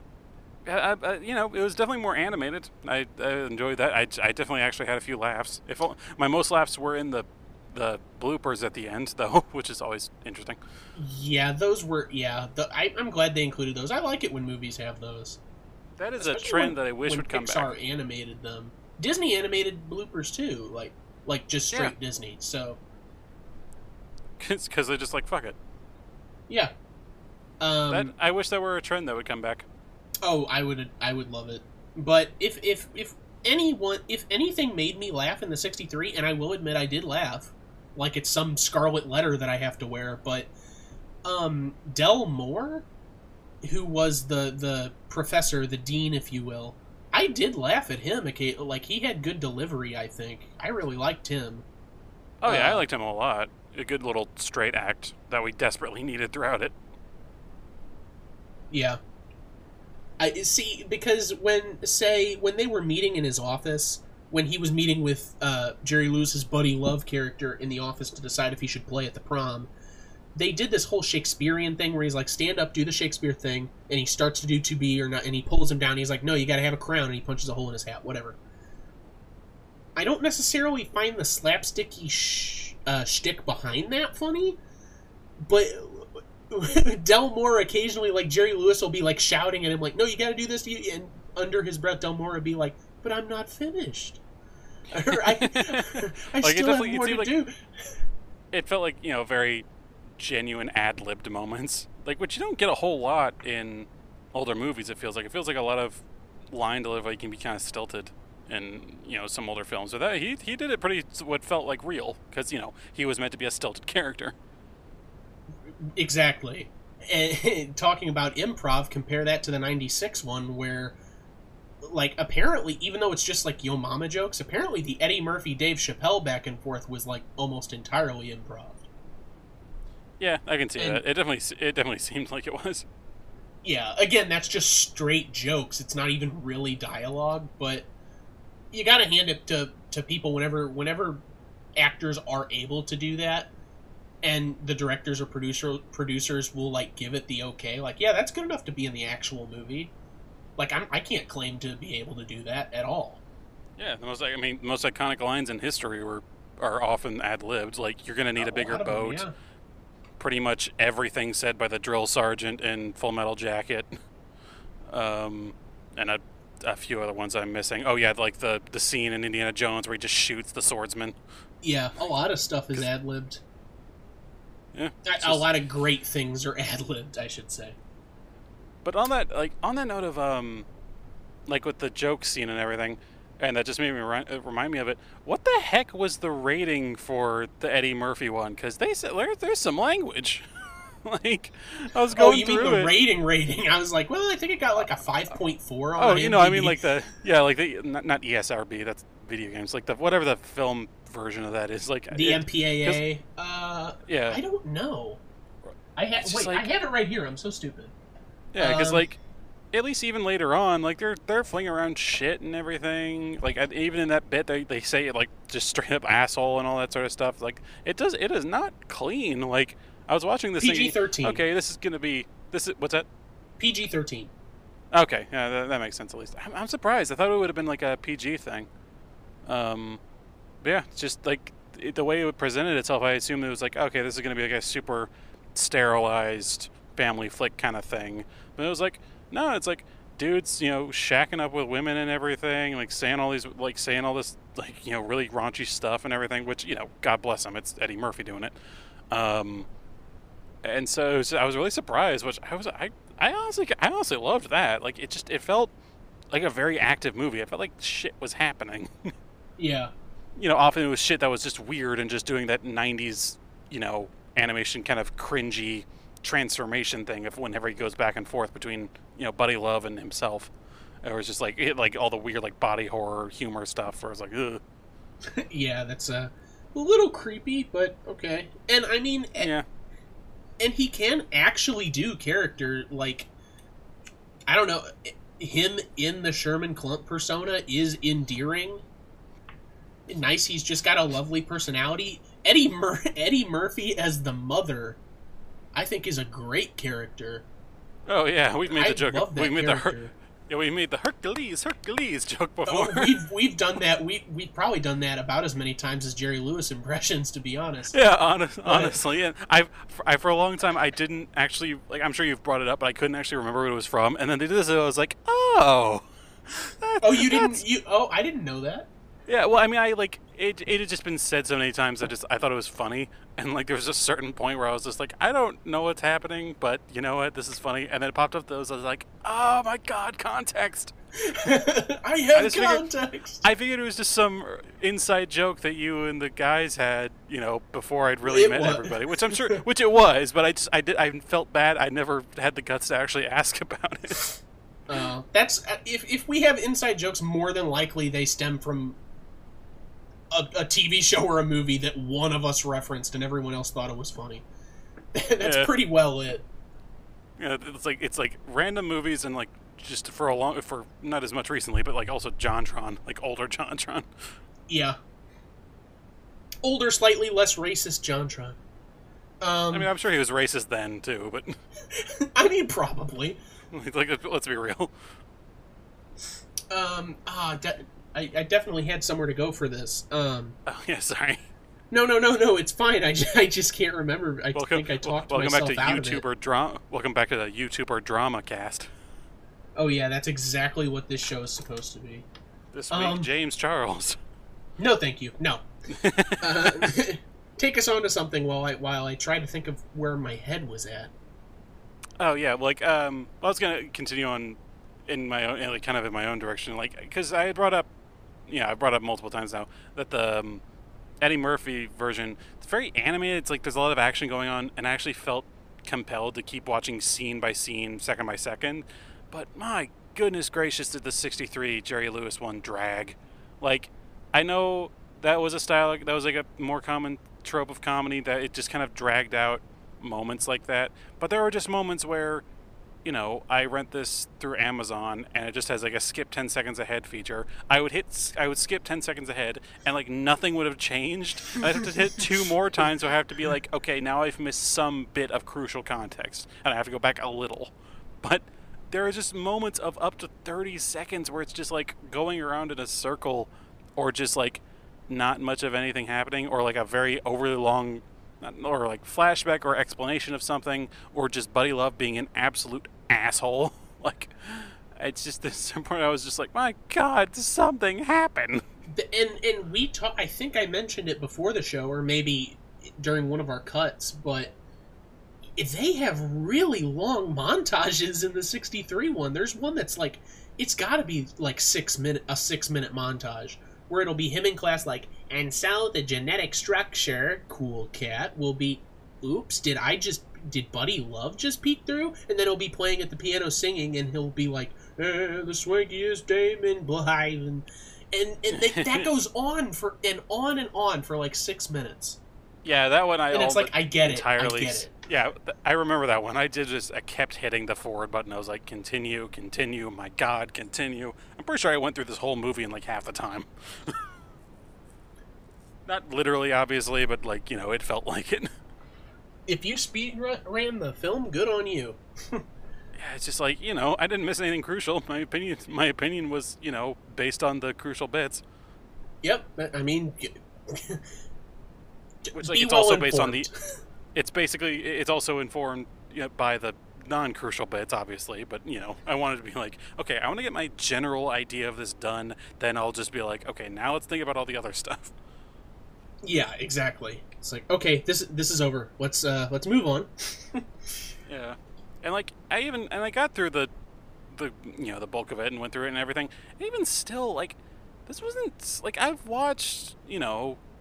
B: It was definitely more animated. I enjoyed that. I definitely actually had a few laughs. My most laughs were in the bloopers at the end, though, which is always interesting.
A: Yeah, those were... Yeah, I'm glad they included those. I like it when movies have those.
B: That is especially a trend that I wish would come back.
A: When Pixar animated them. Disney animated bloopers, too. Like just straight Disney, so...
B: Because they're just like, fuck it.
A: Yeah.
B: I wish that were a trend that would come back.
A: Oh, I would love it. But if anything made me laugh in the 63, and I will admit I did laugh, like it's some scarlet letter that I have to wear, but Del Moore, who was the professor, the dean, if you will, I did laugh at him. Like, he had good delivery, I think. I really liked him.
B: Oh yeah, I liked him a lot. A good little straight act that we desperately needed throughout it.
A: Yeah. I see, because when they were meeting in his office, when he was meeting with Jerry Lewis's Buddy Love character in the office to decide if he should play at the prom, they did this whole Shakespearean thing where he's like, stand up, do the Shakespeare thing, and he starts to do to be or not, and he pulls him down, and he's like, no, you gotta have a crown, and he punches a hole in his hat, whatever. I don't necessarily find the slapsticky shtick behind that funny, but... Del Moore occasionally, like, Jerry Lewis will be, like, shouting at him, like, no, you gotta do this, and under his breath, Del Moore would be like, but I'm not finished. I like, still have more to do.
B: It felt like, very genuine ad-libbed moments, like, which you don't get a whole lot in older movies. It feels like a lot of line delivery can be kind of stilted in, you know, some older films. But that he did it pretty what felt like real, because, you know, he was meant to be a stilted character.
A: Exactly. And talking about improv, compare that to the 96 one where, like, apparently, even though it's just like Yo Mama jokes, apparently the Eddie Murphy, Dave Chappelle back and forth was like almost entirely improv.
B: Yeah, I can see that. It definitely seemed like it was.
A: Yeah, again, that's just straight jokes. It's not even really dialogue, but you gotta hand it to people whenever actors are able to do that, and the directors or producers will, like, give it the okay. Like, yeah, that's good enough to be in the actual movie. Like, I can't claim to be able to do that at all.
B: Yeah, the most iconic lines in history are often ad-libbed. Like, you're gonna need a bigger boat. Them, yeah. Pretty much everything said by the drill sergeant in Full Metal Jacket, and a few other ones I'm missing. Oh yeah, like the scene in Indiana Jones where he just shoots the swordsman. Yeah,
A: a lot of stuff is ad-libbed. Yeah, a lot of great things are ad-libbed, I should say.
B: But on that note of like with the joke scene and everything, and that just made me remind me of it. What the heck was the rating for the Eddie Murphy one? Because they said there's some language. Like, I was going through it.
A: Oh, you mean the rating? I was like, well, I think it got like a 5.4 on
B: you know, I mean like the not ESRB. That's video games. Like whatever the film version of that is. Like
A: the MPAA.
B: Yeah.
A: I don't know. I have it right here. I'm so stupid.
B: Yeah, because like. At least even later on, like they're flinging around shit and everything. Like even in that bit, they say it like just straight up asshole and all that sort of stuff. Like it is not clean. Like I was watching this
A: PG-13.
B: Okay, this is what's that?
A: PG-13.
B: Okay, yeah, that makes sense at least. I'm surprised. I thought it would have been like a PG thing. But yeah, it's just like the way it presented itself. I assumed it was like, okay, this is going to be like a super sterilized family flick kind of thing. But it was like. No, it's like dudes, you know, shacking up with women and everything, like saying all this, like, you know, really raunchy stuff and everything. Which, you know, God bless him, it's Eddie Murphy doing it. And so I was really surprised. Which I honestly loved that. Like it felt like a very active movie. I felt like shit was happening.
A: Yeah.
B: You know, often it was shit that was just weird and just doing that 90s, you know, animation kind of cringy transformation thing of whenever he goes back and forth between, you know, Buddy Love and himself. It was just like all the weird like body horror humor stuff where I was like, ugh.
A: Yeah, that's a little creepy, but okay. And I mean,
B: yeah.
A: And he can actually do character, like, I don't know, him in the Sherman Klump persona is endearing. Nice, he's just got a lovely personality. Eddie Murphy as the mother, I think, is a great character.
B: Oh yeah, we've made the joke.
A: We
B: made the Hercules joke before.
A: Oh, we've done that. We've probably done that about as many times as Jerry Lewis impressions, to be honest.
B: Yeah, honestly, and I for a long time I didn't actually, like, I'm sure you've brought it up, but I couldn't actually remember what it was from. And then they did this, and I was like, oh.
A: I didn't know that.
B: Yeah, well, I mean, it had just been said so many times that I thought it was funny, and like there was a certain point where I was just like, I don't know what's happening, but you know what, this is funny, and then it popped up those. I was like, oh my god, context!
A: I have context.
B: I figured it was just some inside joke that you and the guys had, you know, before I'd really met everybody, which I'm sure, which it was, but I felt bad. I never had the guts to actually ask about it.
A: That's if we have inside jokes, more than likely they stem from a TV show or a movie that one of us referenced and everyone else thought it was funny. That's pretty well it.
B: Yeah, it's like random movies and like just for not as much recently, but like also JonTron, like older JonTron.
A: Yeah. Older, slightly less racist JonTron.
B: I mean, I'm sure he was racist then too, but
A: I mean, probably.
B: Like, let's be real.
A: I definitely had somewhere to go for this.
B: Oh yeah, sorry.
A: No, it's fine. I just can't remember. I think I talked myself out of it.
B: Welcome back to the YouTuber drama cast.
A: Oh yeah, that's exactly what this show is supposed to be.
B: This week, James Charles.
A: No, thank you. No. Take us on to something while I try to think of where my head was at.
B: Oh yeah, like I was gonna continue on in my own, like, kind of in my own direction, like, because I brought up, I brought up multiple times now that the Eddie Murphy version, it's very animated. It's like there's a lot of action going on, and I actually felt compelled to keep watching scene by scene, second by second. But my goodness gracious, did the '63 Jerry Lewis one drag? Like, I know that was a style, that was like a more common trope of comedy, that it just kind of dragged out moments like that. But there were just moments where, I rent this through Amazon, and it just has like a skip 10 seconds ahead feature. I would skip 10 seconds ahead, and like nothing would have changed. I'd have to hit 2 more times, so I have to be like, okay, now I've missed some bit of crucial context, and I have to go back a little. But there are just moments of up to 30 seconds where it's just like going around in a circle, or just like not much of anything happening, or like a very overly long, or like flashback or explanation of something, or just Buddy Love being an absolute asshole. Like, it's just this point I was just like, my God, something happened.
A: And we I think I mentioned it before the show, or maybe during one of our cuts, but they have really long montages in the '63 one. There's one that's like, it's got to be like a 6-minute montage, where it'll be him in class like, and so the genetic structure, cool cat, will be, oops, did Buddy Love just peek through? And then he'll be playing at the piano singing, and he'll be like, the swankiest dame in Blythe, that goes on for like 6 minutes.
B: Yeah, that one
A: and it's like, I get it.
B: Yeah, I remember that one. I kept hitting the forward button. I was like, continue, my God, continue. I'm pretty sure I went through this whole movie in like half the time. Not literally, obviously, but like, it felt like it.
A: If you speed ran the film, good on you.
B: Yeah, it's just like, I didn't miss anything crucial. My opinion was, based on the crucial bits.
A: Yep, I mean...
B: Which, like, it's also based on the... It's also informed by the non-crucial bits, obviously, but, I wanted to be like, okay, I want to get my general idea of this done, then I'll just be like, okay, now let's think about all the other stuff.
A: Yeah, exactly. It's like, okay, this is over. Let's move on.
B: Yeah. And, like, I got through the bulk of it and went through it and everything. And even still, like, this wasn't, like, I've watched,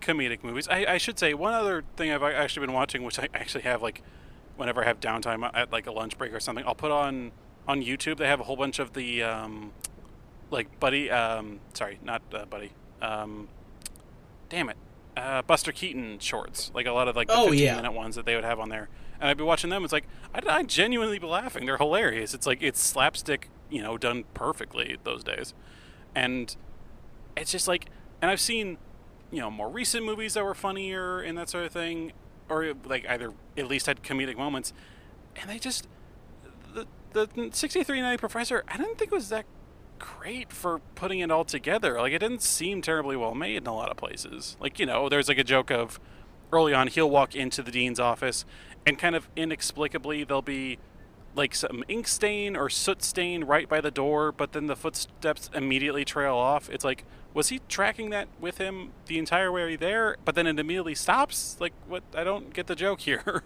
B: comedic movies. I should say, one other thing I've actually been watching, which I actually have, like, whenever I have downtime at, like, a lunch break or something, I'll put on YouTube. They have a whole bunch of the, like, Buddy, sorry, not Buddy, damn it, Buster Keaton shorts. Like, a lot of, like, the 15-minute ones that they would have on there. And I'd be watching them. It's like, I genuinely be laughing. They're hilarious. It's like, it's slapstick, done perfectly those days. And it's just like, and I've seen, more recent movies that were funnier and that sort of thing, or like either at least had comedic moments, and they just, the '63 Nutty Professor, I didn't think it was that great for putting it all together. Like, it didn't seem terribly well made in a lot of places. Like, there's like a joke of, early on, he'll walk into the dean's office, and kind of inexplicably there'll be like some ink stain or soot stain right by the door, but then the footsteps immediately trail off. It's like, was he tracking that with him the entire way there, but then it immediately stops? Like, what? I don't get the joke here.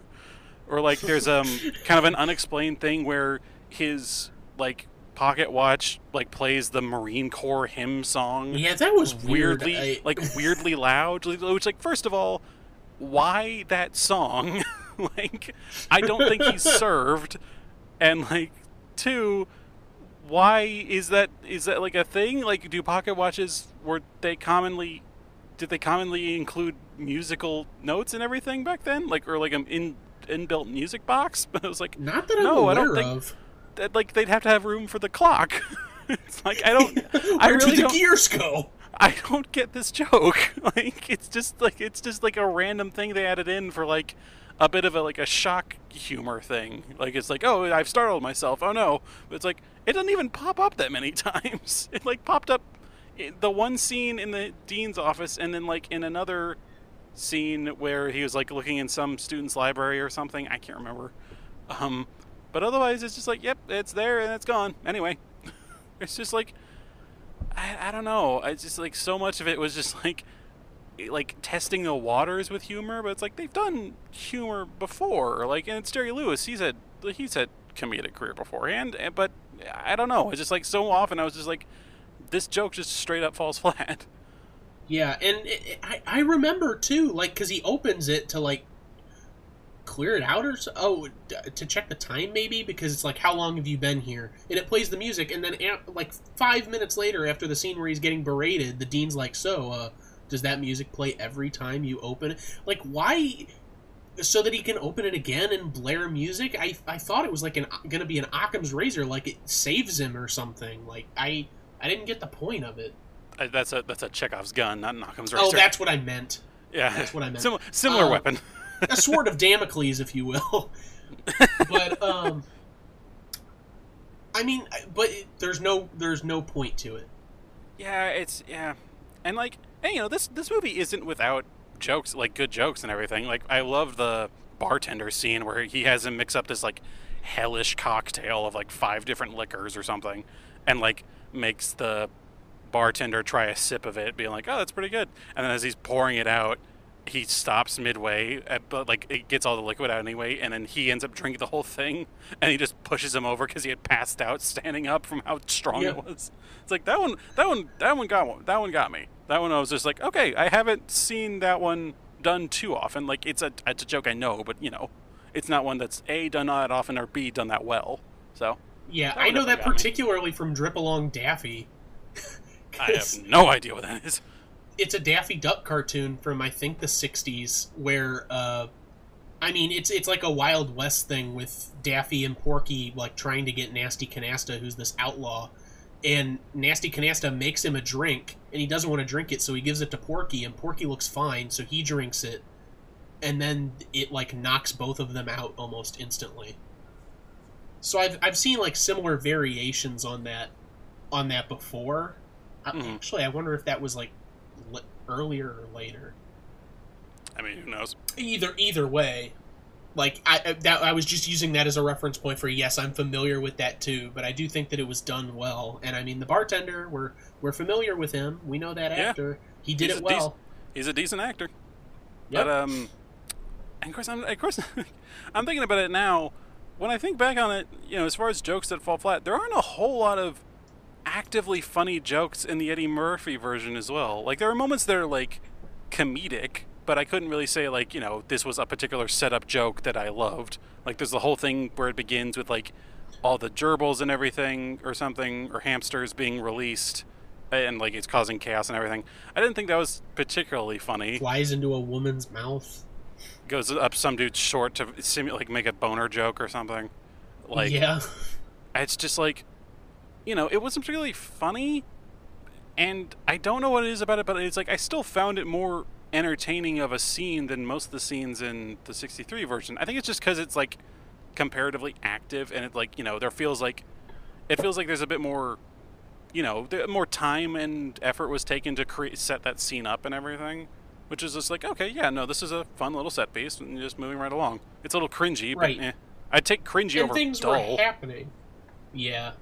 B: Or like, there's kind of an unexplained thing where his like pocket watch like plays the Marine Corps hymn song.
A: Yeah, that was
B: weirdly weirdly loud. Which, like, first of all, why that song? Like, I don't think he's served. And, like, 2, why is that like a thing? Like, do pocket watches, did they commonly include musical notes and everything back then? Like, or like an inbuilt music box? But I was like,
A: not that I'm aware
B: I don't think
A: of.
B: That, like, they'd have to have room for the clock. It's like, I don't.
A: Where did the gears go?
B: I don't get this joke. Like, it's just like a random thing they added in for like a bit of a shock humor thing. Like, it's like, oh, I've startled myself. Oh no. But it's like, it doesn't even pop up that many times. It like popped up the one scene in the dean's office, and then like in another scene where he was like looking in some student's library or something. I can't remember. But otherwise it's just like, yep, it's there and it's gone. Anyway, it's just like, I don't know. It's just like, so much of it was just like testing the waters with humor, but it's like, they've done humor before. Like, and it's Jerry Lewis. He's had comedic career beforehand, but I don't know. It's just like so often I was just like, this joke just straight up falls flat.
A: Yeah, and I remember too, like, because he opens it to like clear it out or so. Oh, to check the time maybe, because it's like, how long have you been here? And it plays the music, and then like 5 minutes later, after the scene where he's getting berated, the dean's like, so does that music play every time you open it? Like, why? So that he can open it again and blare music? I thought it was like gonna be an Occam's razor, like it saves him or something. Like I didn't get the point of it.
B: That's a Chekhov's gun, not an Occam's razor.
A: Oh, that's what I meant.
B: Yeah,
A: that's what I meant.
B: Similar weapon.
A: A sword of Damocles, if you will. But I mean, there's no point to it.
B: Yeah, and like, and, you know, this movie isn't without jokes, like good jokes and everything. Like, I love the bartender scene where he has him mix up this like hellish cocktail of like 5 different liquors or something, and like makes the bartender try a sip of it, being like, "Oh, that's pretty good," and then as he's pouring it out, he stops midway, but like it gets all the liquid out anyway, and then he ends up drinking the whole thing, and he just pushes him over because he had passed out standing up from how strong it was. It's like that one got me. That one I was just like, okay, I haven't seen that one done too often. Like it's a joke I know, but you know, it's not one that's A, done that often, or B, done that well. So
A: yeah, I know that particularly from Drip Along Daffy.
B: I have no idea what that is.
A: It's a Daffy Duck cartoon from, I think, the 60s, where, I mean, it's like a Wild West thing with Daffy and Porky, like, trying to get Nasty Canasta, who's this outlaw, and Nasty Canasta makes him a drink, and he doesn't want to drink it, so he gives it to Porky, and Porky looks fine, so he drinks it, and then it, like, knocks both of them out almost instantly. So I've seen, like, similar variations on that before. Actually, I wonder if that was, like, earlier or later.
B: I mean, who knows?
A: Either way, like I was just using that as a reference point for, yes, I'm familiar with that too, but I do think that it was done well. And I mean, the bartender, we're familiar with him. We know that actor. He did it well.
B: He's a decent actor.
A: Yep.
B: But and of course I'm thinking about it now. When I think back on it, you know, as far as jokes that fall flat, there aren't a whole lot of actively funny jokes in the Eddie Murphy version as well. Like, there are moments that are like comedic, but I couldn't really say, like, you know, this was a particular setup joke that I loved. Like, there's the whole thing where it begins with like all the gerbils and everything or something, or hamsters being released, and like it's causing chaos and everything. I didn't think that was particularly funny.
A: Flies into a woman's mouth.
B: Goes up some dude's short to simulate, like, make a boner joke or something. Like,
A: yeah.
B: It's just like, you know, it wasn't particularly funny, and I don't know what it is about it, but it's like I still found it more entertaining of a scene than most of the scenes in the 63 version. I think it's just because it's like comparatively active, and it, like, you know, it feels like there's a bit more, you know, more time and effort was taken to set that scene up and everything, which is just like, okay, yeah, no, this is a fun little set piece, and just moving right along. It's a little cringy,
A: right.
B: But I'd take cringy
A: and
B: over
A: things
B: dull.
A: Were happening. Yeah.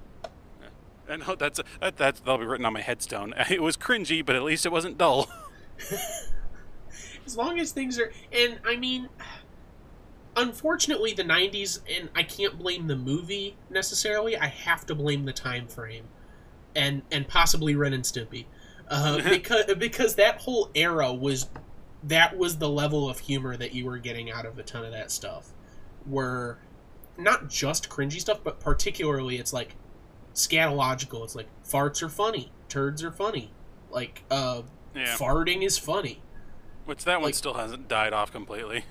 B: And that'll be written on my headstone. It was cringy, but at least it wasn't dull.
A: As long as things are... And, I mean... Unfortunately, the 90s, and I can't blame the movie, necessarily, I have to blame the time frame. And possibly Ren and Stimpy. Because that whole era was... That was the level of humor that you were getting out of a ton of that stuff. Were not just cringy stuff, but particularly it's like scatological. It's like, farts are funny, turds are funny, like farting is funny,
B: which that one still hasn't died off completely.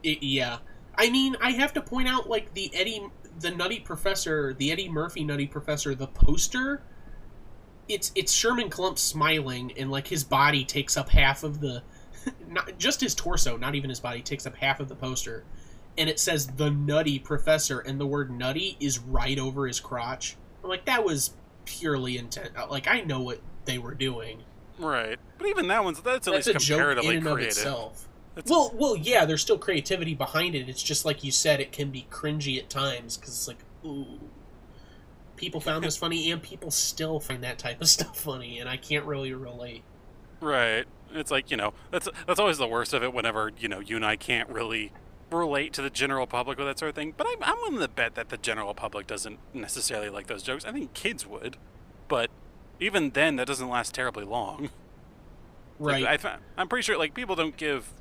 A: Yeah, I mean, I have to point out, like, the Eddie Murphy Nutty Professor, the poster, it's Sherman Klump smiling, and like his body takes up half of the not just his torso, not even his body, takes up half of the poster. And it says the Nutty Professor, and the word nutty is right over his crotch. I'm like, that was purely intent. Like, I know what they were doing.
B: Right. But even that's at least comparatively
A: joke in and
B: creative.
A: Of itself. Well, yeah, there's still creativity behind it. It's just like you said, it can be cringy at times, because it's like, ooh. People found this funny, and people still find that type of stuff funny, and I can't really relate.
B: Right. It's like, you know, that's always the worst of it whenever, you know, you and I can't really relate to the general public with that sort of thing. But I'm willing to bet that the general public doesn't necessarily like those jokes. I think kids would, but even then, that doesn't last terribly long.
A: Right.
B: Like, I'm pretty sure like people don't give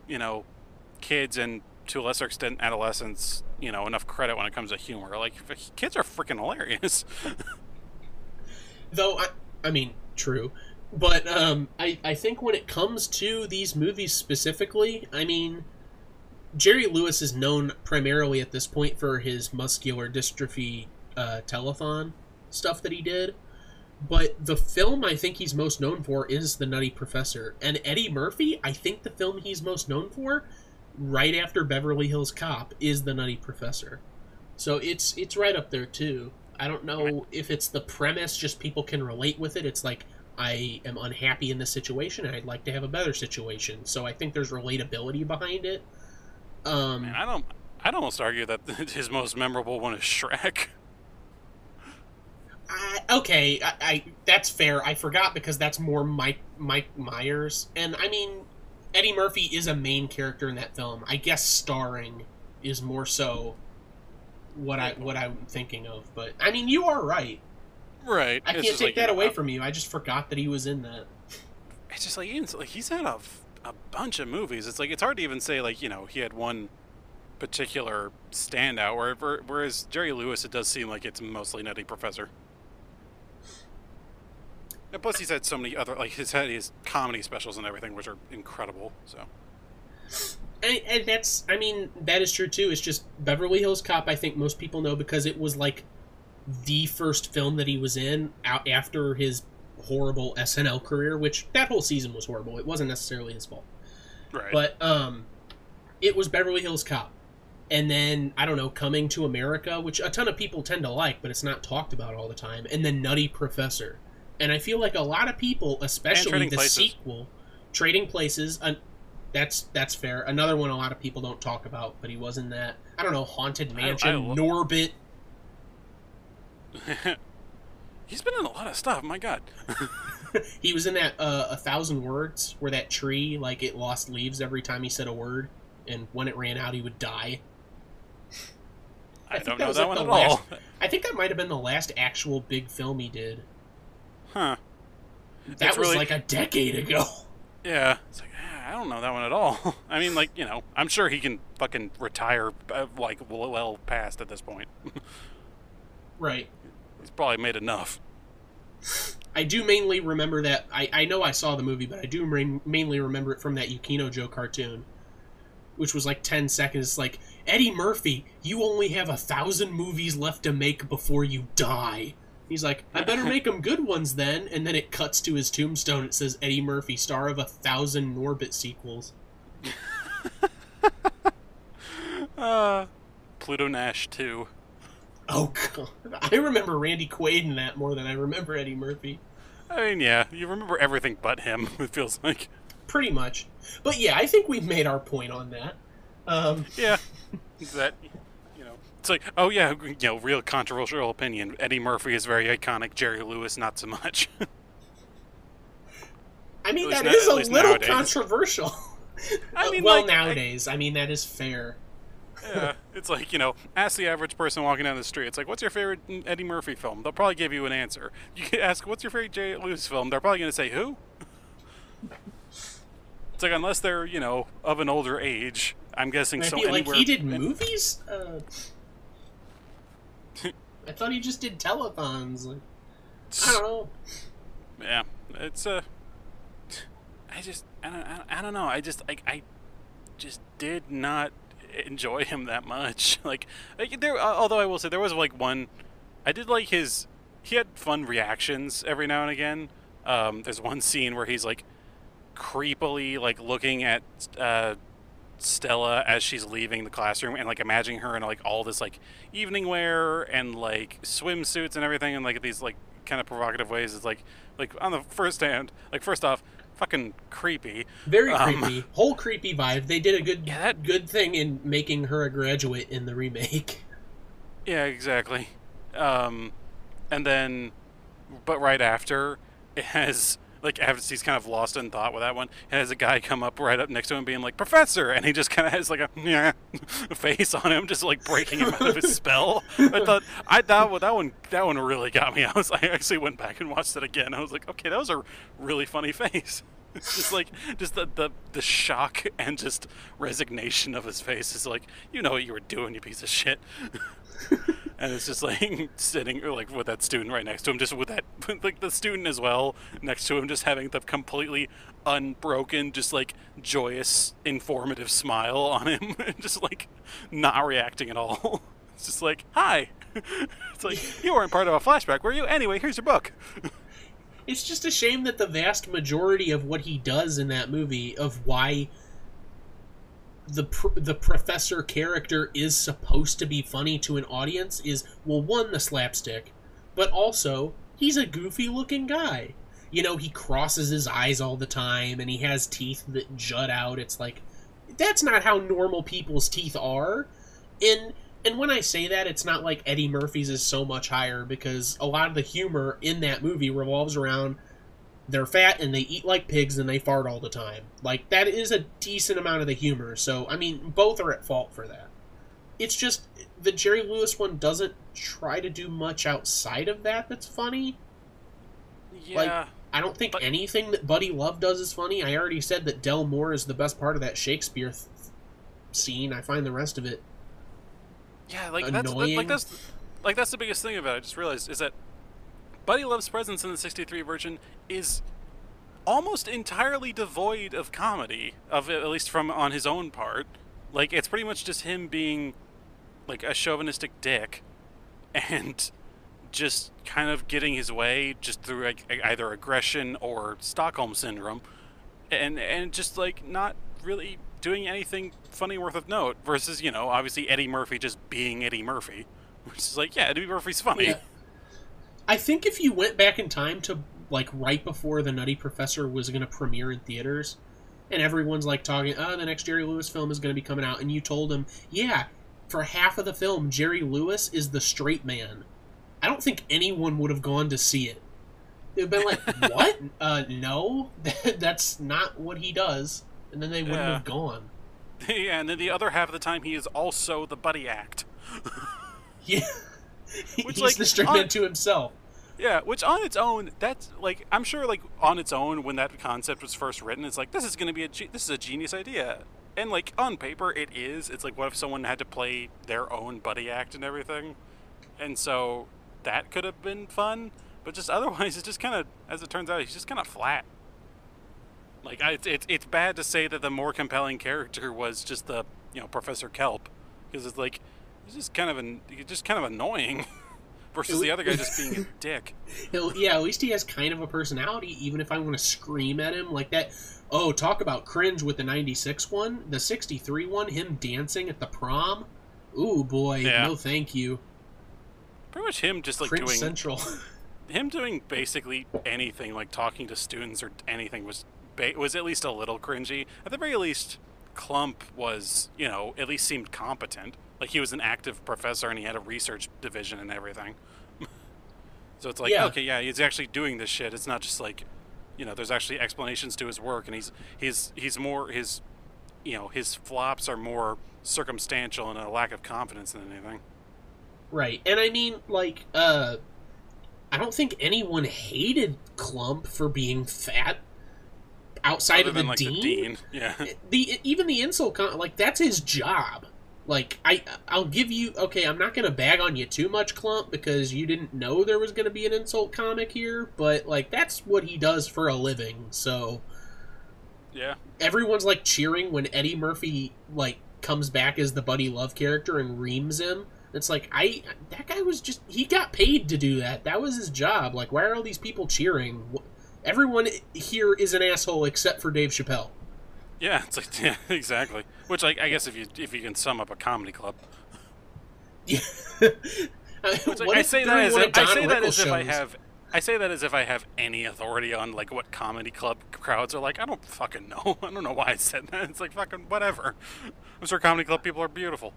B: kids and to a lesser extent adolescents enough credit when it comes to humor. Like kids are freaking hilarious.
A: Though I mean true, but I think when it comes to these movies specifically, I mean, Jerry Lewis is known primarily at this point for his muscular dystrophy telethon stuff that he did. But the film I think he's most known for is The Nutty Professor. And Eddie Murphy, I think the film he's most known for, right after Beverly Hills Cop, is The Nutty Professor. So it's right up there too. I don't know if it's the premise, just people can relate with it. It's like, I am unhappy in this situation and I'd like to have a better situation. So I think there's relatability behind it.
B: Man, I'd almost argue that his most memorable one is Shrek.
A: Okay, that's fair. I forgot because that's more Mike Myers. And, I mean, Eddie Murphy is a main character in that film. I guess starring is more so what I'm thinking of. But, I mean, you are right.
B: Right.
A: I can't take that away from you. I just forgot that he was in that.
B: It's just like, he's had a bunch of movies. It's like, it's hard to even say, like, he had one particular standout, whereas Jerry Lewis, it does seem like it's mostly Nutty Professor. And plus, he's had so many other, like, he's had his comedy specials and everything, which are incredible, so.
A: And that's, I mean, that is true, too. It's just Beverly Hills Cop, I think most people know because it was, like, the first film that he was in out after his horrible SNL career, which that whole season was horrible. It wasn't necessarily his fault.
B: Right.
A: But, it was Beverly Hills Cop. And then, I don't know, Coming to America, which a ton of people tend to like, but it's not talked about all the time. And then Nutty Professor. And I feel like a lot of people, especially the sequel, Trading Places, that's fair. Another one a lot of people don't talk about, but he was in that. I don't know, Haunted Mansion, Norbit.
B: He's been in a lot of stuff, my God.
A: He was in that 1,000 Words, where that tree, like, it lost leaves every time he said a word, and when it ran out, he would die.
B: I don't know that one at all.
A: I think that might have been the last actual big film he did.
B: Huh.
A: That was like a decade ago.
B: Yeah. It's like, I don't know that one at all. I mean, like, I'm sure he can fucking retire, like, well past at this point.
A: Right.
B: He's probably made enough.
A: I do mainly remember that. I know I saw the movie, but I do mainly remember it from that Yukino Joe cartoon, which was like 10 seconds. Like, Eddie Murphy, you only have 1,000 movies left to make before you die. He's like, I better make them good ones then. And then it cuts to his tombstone. It says, Eddie Murphy, star of 1,000 Norbit sequels.
B: Pluto Nash 2.
A: Oh, God. I remember Randy Quaid in that more than I remember Eddie Murphy.
B: I mean, yeah, you remember everything but him, it feels like.
A: Pretty much. But yeah, I think we've made our point on that.
B: Yeah. That, it's like, oh yeah, real controversial opinion. Eddie Murphy is very iconic, Jerry Lewis not so much.
A: I mean, that is a little controversial.
B: I mean,
A: well, nowadays. I mean, that is fair.
B: Yeah, it's like, ask the average person walking down the street. It's like, what's your favorite Eddie Murphy film? They'll probably give you an answer. You can ask, what's your favorite Jerry Lewis film? They're probably going to say, who? It's like, unless they're, of an older age, I'm guessing so anywhere...
A: Like, he did movies? I thought he just did telethons. Like, I don't know.
B: Yeah, it's, I don't know. I just did not enjoy him that much. Like there, although I will say there was like one, I did like he had fun reactions every now and again. There's one scene where he's like creepily like looking at Stella as she's leaving the classroom and like imagining her in like all this like evening wear and like swimsuits and everything and like these like kind of provocative ways. It's like on the first hand, like first off, fucking creepy.
A: Very creepy. Whole creepy vibe. They did a good thing in making her a graduate in the remake.
B: Yeah, exactly. And then, but right after, it has like as he's kind of lost in thought with that one, and has a guy come up right up next to him being like, "Professor," and he just kind of has like a yeah face on him, just like breaking him out of his spell. That one really got me. I actually went back and watched it again. I was like, okay, that was a really funny face. It's just like the shock and just resignation of his face is like, you know what you were doing, you piece of shit. And it's just like sitting like with that student right next to him, just with that like the student as well next to him, just having the completely unbroken, just like joyous, informative smile on him, just like not reacting at all. It's just like, hi. It's like, you weren't part of a flashback, were you? Anyway, here's your book.
A: It's just a shame that the vast majority of what he does in that movie, of why the professor character is supposed to be funny to an audience, is, well, one, the slapstick, but also, he's a goofy-looking guy. You know, he crosses his eyes all the time, and he has teeth that jut out. It's like, that's not how normal people's teeth are. And when I say that, it's not like Eddie Murphy's is so much higher, because a lot of the humor in that movie revolves around they're fat and they eat like pigs and they fart all the time. Like, that is a decent amount of the humor. So, I mean, both are at fault for that. It's just, the Jerry Lewis one doesn't try to do much outside of that that's funny.
B: Yeah.
A: Like, I don't think anything that Buddy Love does is funny. I already said that Del Moore is the best part of that Shakespeare scene. I find the rest of it annoying.
B: That's the biggest thing about it. I just realized is that Buddy Love's presence in the '63 version is almost entirely devoid of comedy, at least from on his own part. Like, it's pretty much just him being like a chauvinistic dick, and just kind of getting his way just through like either aggression or Stockholm syndrome, and just like not really doing anything funny worth of note. Versus, you know, obviously Eddie Murphy just being Eddie Murphy, which is like, yeah, Eddie Murphy's funny.
A: Yeah. I think if you went back in time to, like, right before The Nutty Professor was going to premiere in theaters, and everyone's, like, talking, the next Jerry Lewis film is going to be coming out, and you told them, yeah, for half of the film, Jerry Lewis is the straight man, I don't think anyone would have gone to see it. It would have been like, what? No, that's not what he does, and then they wouldn't have gone.
B: Yeah, and then the other half of the time, he is also the buddy act.
A: Yeah.
B: Which,
A: he's
B: like,
A: the straight man to himself.
B: Yeah, which on its own, that's, like, I'm sure, like, on its own, when that concept was first written, it's like, this is going to be this is a genius idea. And, like, on paper, it is. It's like, what if someone had to play their own buddy act and everything? And so, that could have been fun. But just otherwise, it's just kind of, as it turns out, he's just kind of flat. Like, it's bad to say that the more compelling character was just the, you know, Professor Kelp. Because it's like, he's just kind of annoying. Versus the other guy just being a dick.
A: Yeah, at least he has kind of a personality, even if I want to scream at him like that. Oh, talk about cringe with the 96 one. The 63 one, him dancing at the prom. Ooh, boy, yeah. No thank you.
B: Pretty much him just, like,
A: cringe
B: doing...
A: central.
B: Him doing basically anything, like talking to students or anything, was at least a little cringy. At the very least, Clump was, you know, at least seemed competent. Like, he was an active professor and he had a research division and everything. So it's like, yeah. Okay, yeah, he's actually doing this shit. It's not just like, you know, there's actually explanations to his work, and he's more, his, you know, his flops are more circumstantial and a lack of confidence than anything.
A: Right. And I mean, like, I don't think anyone hated Clump for being fat outside
B: Other
A: of the
B: than, like,
A: dean.
B: The dean. Yeah.
A: Even the insult, like, that's his job. Like, I'll give you... Okay, I'm not going to bag on you too much, Clump, because you didn't know there was going to be an insult comic here, but, like, that's what he does for a living, so...
B: Yeah.
A: Everyone's, like, cheering when Eddie Murphy, like, comes back as the Buddy Love character and reams him. It's like, that guy was just... He got paid to do that. That was his job. Like, why are all these people cheering? Everyone here is an asshole except for Dave Chappelle.
B: Yeah, it's like, yeah, exactly. Which, like, I guess if you can sum up a comedy club.
A: Yeah.
B: I say that as if I have any authority on, like, what comedy club crowds are like. I don't fucking know. I don't know why I said that. It's like, fucking whatever. I'm sure comedy club people are beautiful.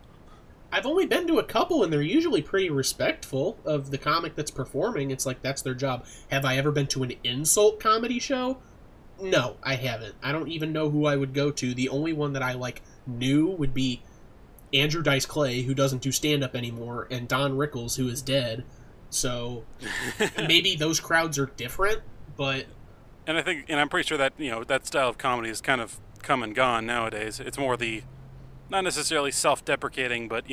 A: I've only been to a couple, and they're usually pretty respectful of the comic that's performing. It's like, that's their job. Have I ever been to an insult comedy show? No, I haven't. I don't even know who I would go to. The only one that I, like, knew would be Andrew Dice Clay, who doesn't do stand-up anymore, and Don Rickles, who is dead. So, maybe those crowds are different, but...
B: And I'm pretty sure that, that style of comedy is kind of come and gone nowadays. It's more the, not necessarily self-deprecating, but,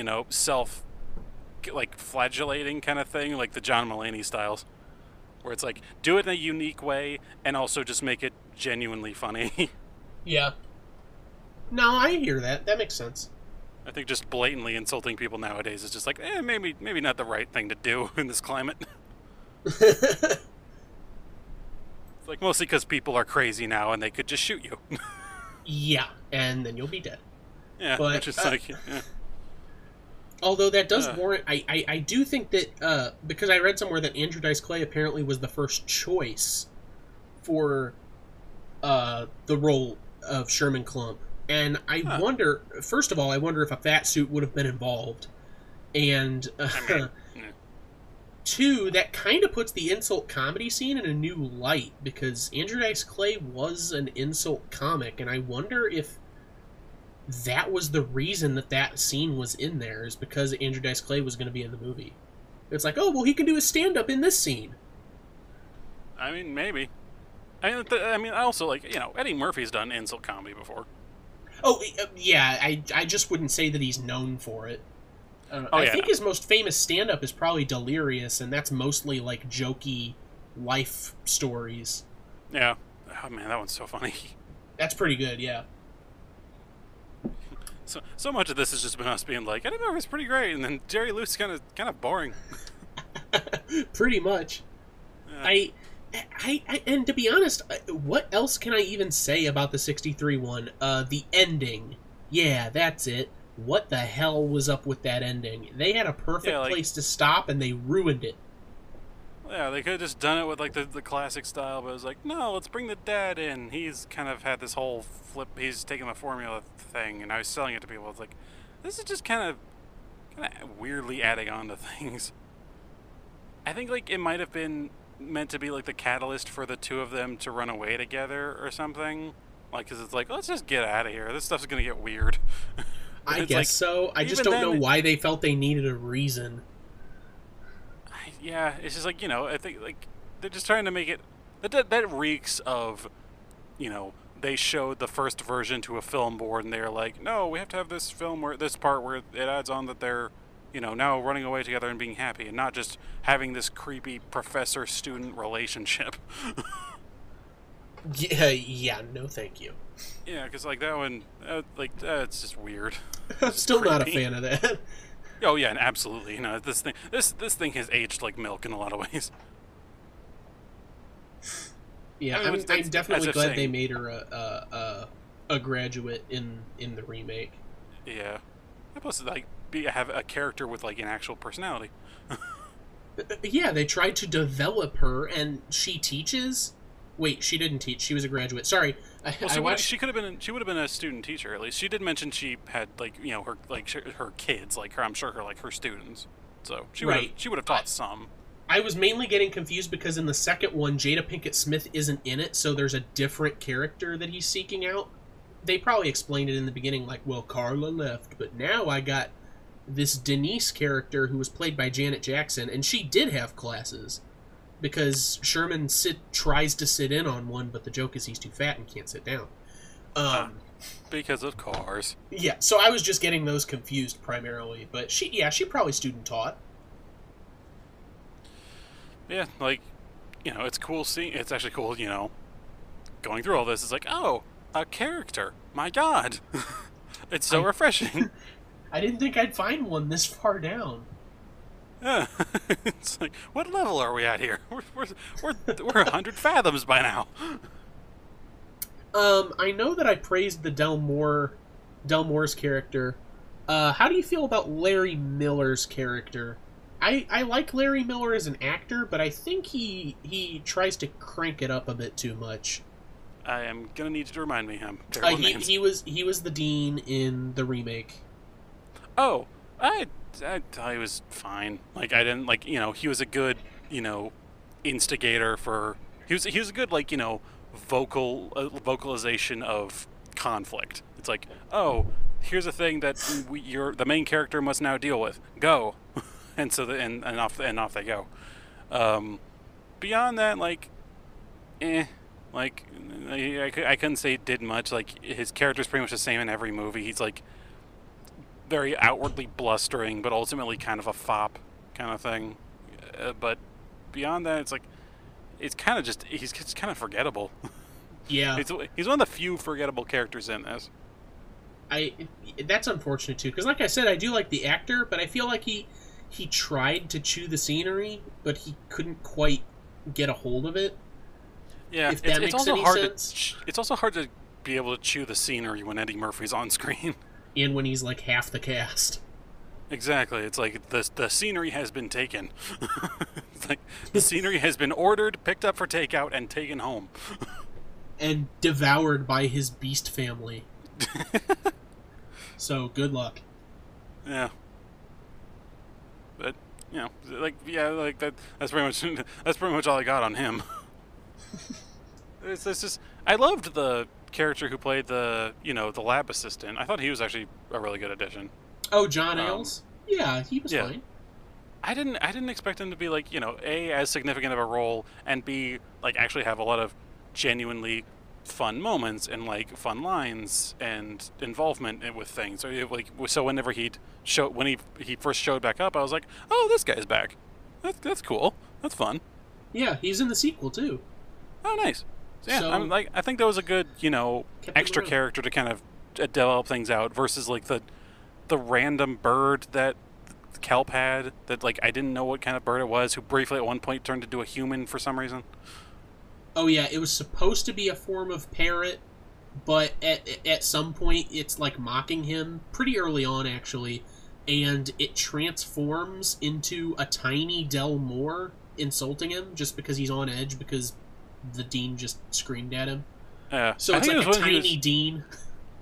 B: flagellating kind of thing, like the John Mulaney styles. Where it's like, do it in a unique way, and also just make it genuinely funny.
A: Yeah. No, I hear that. That makes sense.
B: I think just blatantly insulting people nowadays is just like, maybe not the right thing to do in this climate. It's like, mostly because people are crazy now, and they could just shoot you.
A: Yeah, and then you'll be dead.
B: Yeah, but, which is like... Yeah.
A: Although that does warrant... I do think that... because I read somewhere that Andrew Dice Clay apparently was the first choice for the role of Sherman Klump. And I wonder... First of all, I wonder if a fat suit would have been involved. And... Two, that kind of puts the insult comedy scene in a new light, because Andrew Dice Clay was an insult comic, and I wonder if that was the reason that scene was in there, is because Andrew Dice Clay was going to be in the movie. It's like, oh, well, he can do his stand-up in this scene.
B: I mean, maybe. I mean, also, like, Eddie Murphy's done insult comedy before.
A: Oh, yeah, I just wouldn't say that he's known for it. I think his most famous stand-up is probably Delirious, and that's mostly, like, jokey life stories.
B: Yeah. Oh, man, that one's so funny.
A: That's pretty good, yeah.
B: So much of this has just been us being like, Eddie Murphy's pretty great, and then Jerry Lewis kind of boring.
A: Pretty much. Yeah. And to be honest, what else can I even say about the 63 one? The ending. Yeah, that's it. What the hell was up with that ending? They had a perfect place to stop, and they ruined it.
B: Yeah, they could have just done it with, like, the classic style, but it was like, no, let's bring the dad in. He's kind of had this whole flip. He's taking the formula thing, and I was selling it to people. It's like, this is just kind of weirdly adding on to things. I think, like, it might have been meant to be, like, the catalyst for the two of them to run away together or something. Like, because it's like, let's just get out of here. This stuff's going to get weird.
A: I guess so. I just don't know why they felt they needed a reason.
B: Yeah, it's just like, I think, like, they're just trying to make it... That reeks of, they showed the first version to a film board, and they're like, no, we have to have this film where this part where it adds on that they're, now running away together and being happy, and not just having this creepy professor-student relationship.
A: Yeah, no thank you.
B: Yeah, because, like, that one, it's just weird.
A: I'm still not a fan of that.
B: Oh yeah, and absolutely. This thing has aged like milk in a lot of ways.
A: Yeah, I'm definitely glad they made her a graduate in the remake.
B: Yeah, plus like have a character with like an actual personality.
A: Yeah, they tried to develop her, and she teaches. Wait, she didn't teach. She was a graduate. Sorry,
B: she could have been. She would have been a student teacher at least. She did mention she had her kids, like her. I'm sure her students. So she would have taught some.
A: I was mainly getting confused because in the second one, Jada Pinkett Smith isn't in it, so there's a different character that he's seeking out. They probably explained it in the beginning, like, well, Carla left, but now I got this Denise character who was played by Janet Jackson, and she did have classes. Because Sherman tries to sit in on one, but the joke is he's too fat and can't sit down.
B: Because of cars.
A: Yeah, so I was just getting those confused primarily. But she probably student taught.
B: Yeah, like, it's cool seeing... It's actually cool, going through all this. It's like, oh, a character. My God. It's so refreshing.
A: I didn't think I'd find one this far down.
B: Yeah, it's like, what level are we at here? We're 100 fathoms by now.
A: I know that I praised the Delmore's character. How do you feel about Larry Miller's character? I like Larry Miller as an actor, but I think he tries to crank it up a bit too much.
B: I am gonna need you to remind me him.
A: He was the dean in the remake.
B: Oh. I thought he was fine. Like, I didn't, like, he was a good, instigator for, he was a good, like, vocalization of conflict. It's like, oh, here's a thing that the main character must now deal with. Go. And so, and off they go. Beyond that, like, like, I couldn't say it did much. Like, his character's pretty much the same in every movie. He's, like, very outwardly blustering, but ultimately kind of a fop kind of thing. But beyond that, it's like, it's kind of just, he's kind of forgettable.
A: Yeah.
B: He's one of the few forgettable characters in this.
A: That's unfortunate, too, because like I said, I do like the actor, but I feel like he tried to chew the scenery, but he couldn't quite get a hold of it.
B: Yeah,
A: if that makes any sense.
B: It's also hard to be able to chew the scenery when Eddie Murphy's on screen.
A: And when he's like half the cast.
B: Exactly. It's like the scenery has been taken. It's like the scenery has been ordered, picked up for takeout, and taken home.
A: And devoured by his beast family. So, good luck.
B: Yeah. But, that's pretty much all I got on him. It's just, I loved the character who played the lab assistant. I thought he was actually a really good addition.
A: Oh, John Ailes? Yeah, he was fine.
B: I didn't expect him to be like, A, as significant of a role, and B, like, actually have a lot of genuinely fun moments and like fun lines and involvement with things. So whenever he first showed back up, I was like, oh, this guy's back. That's cool. That's fun.
A: Yeah, he's in the sequel too.
B: Oh, nice. Yeah, I think that was a good, extra character to kind of develop things out versus like the random bird that Kelp had that, like, I didn't know what kind of bird it was, who briefly at one point turned into a human for some reason.
A: Oh yeah, it was supposed to be a form of parrot, but at some point it's like mocking him pretty early on actually, and it transforms into a tiny Del Moore insulting him just because he's on edge because the dean just screamed at him.
B: Yeah.
A: So it's like a tiny dean.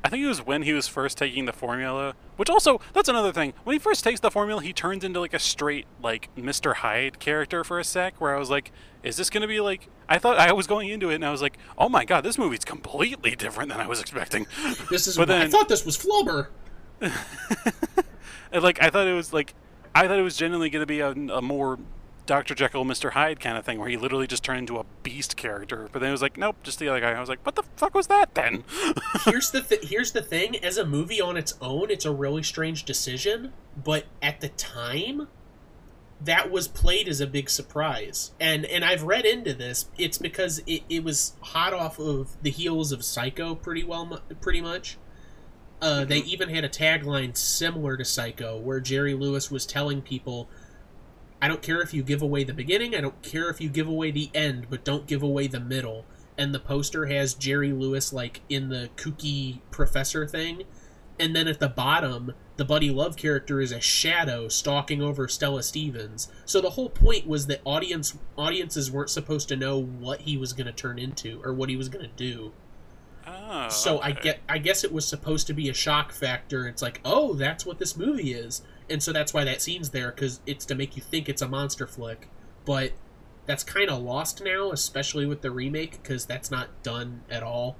B: I think it was when he was first taking the formula, which also, that's another thing. When he first takes the formula, he turns into like a straight, like, Mr. Hyde character for a sec, where I was like, is this going to be like... I thought I was going into it, and I was like, oh my god, this movie's completely different than I was expecting.
A: I thought this was Flubber.
B: And, like, I thought it was genuinely going to be a more Dr. Jekyll, Mr. Hyde kind of thing, where he literally just turned into a beast character. But then it was like, nope, just the other guy. I was like, what the fuck was that then?
A: Here's the thing. As a movie on its own, it's a really strange decision. But at the time, that was played as a big surprise. And I've read into this. It's because it was hot off of the heels of Psycho pretty much. They even had a tagline similar to Psycho, where Jerry Lewis was telling people, I don't care if you give away the beginning, I don't care if you give away the end, but don't give away the middle. And the poster has Jerry Lewis, like, in the kooky professor thing. And then at the bottom, the Buddy Love character is a shadow stalking over Stella Stevens. So the whole point was that audiences weren't supposed to know what he was going to turn into, or what he was going to do.
B: Oh,
A: so
B: okay.
A: I guess it was supposed to be a shock factor. It's like, oh, that's what this movie is. And so that's why that scene's there, because it's to make you think it's a monster flick. But that's kind of lost now, especially with the remake, because that's not done at all.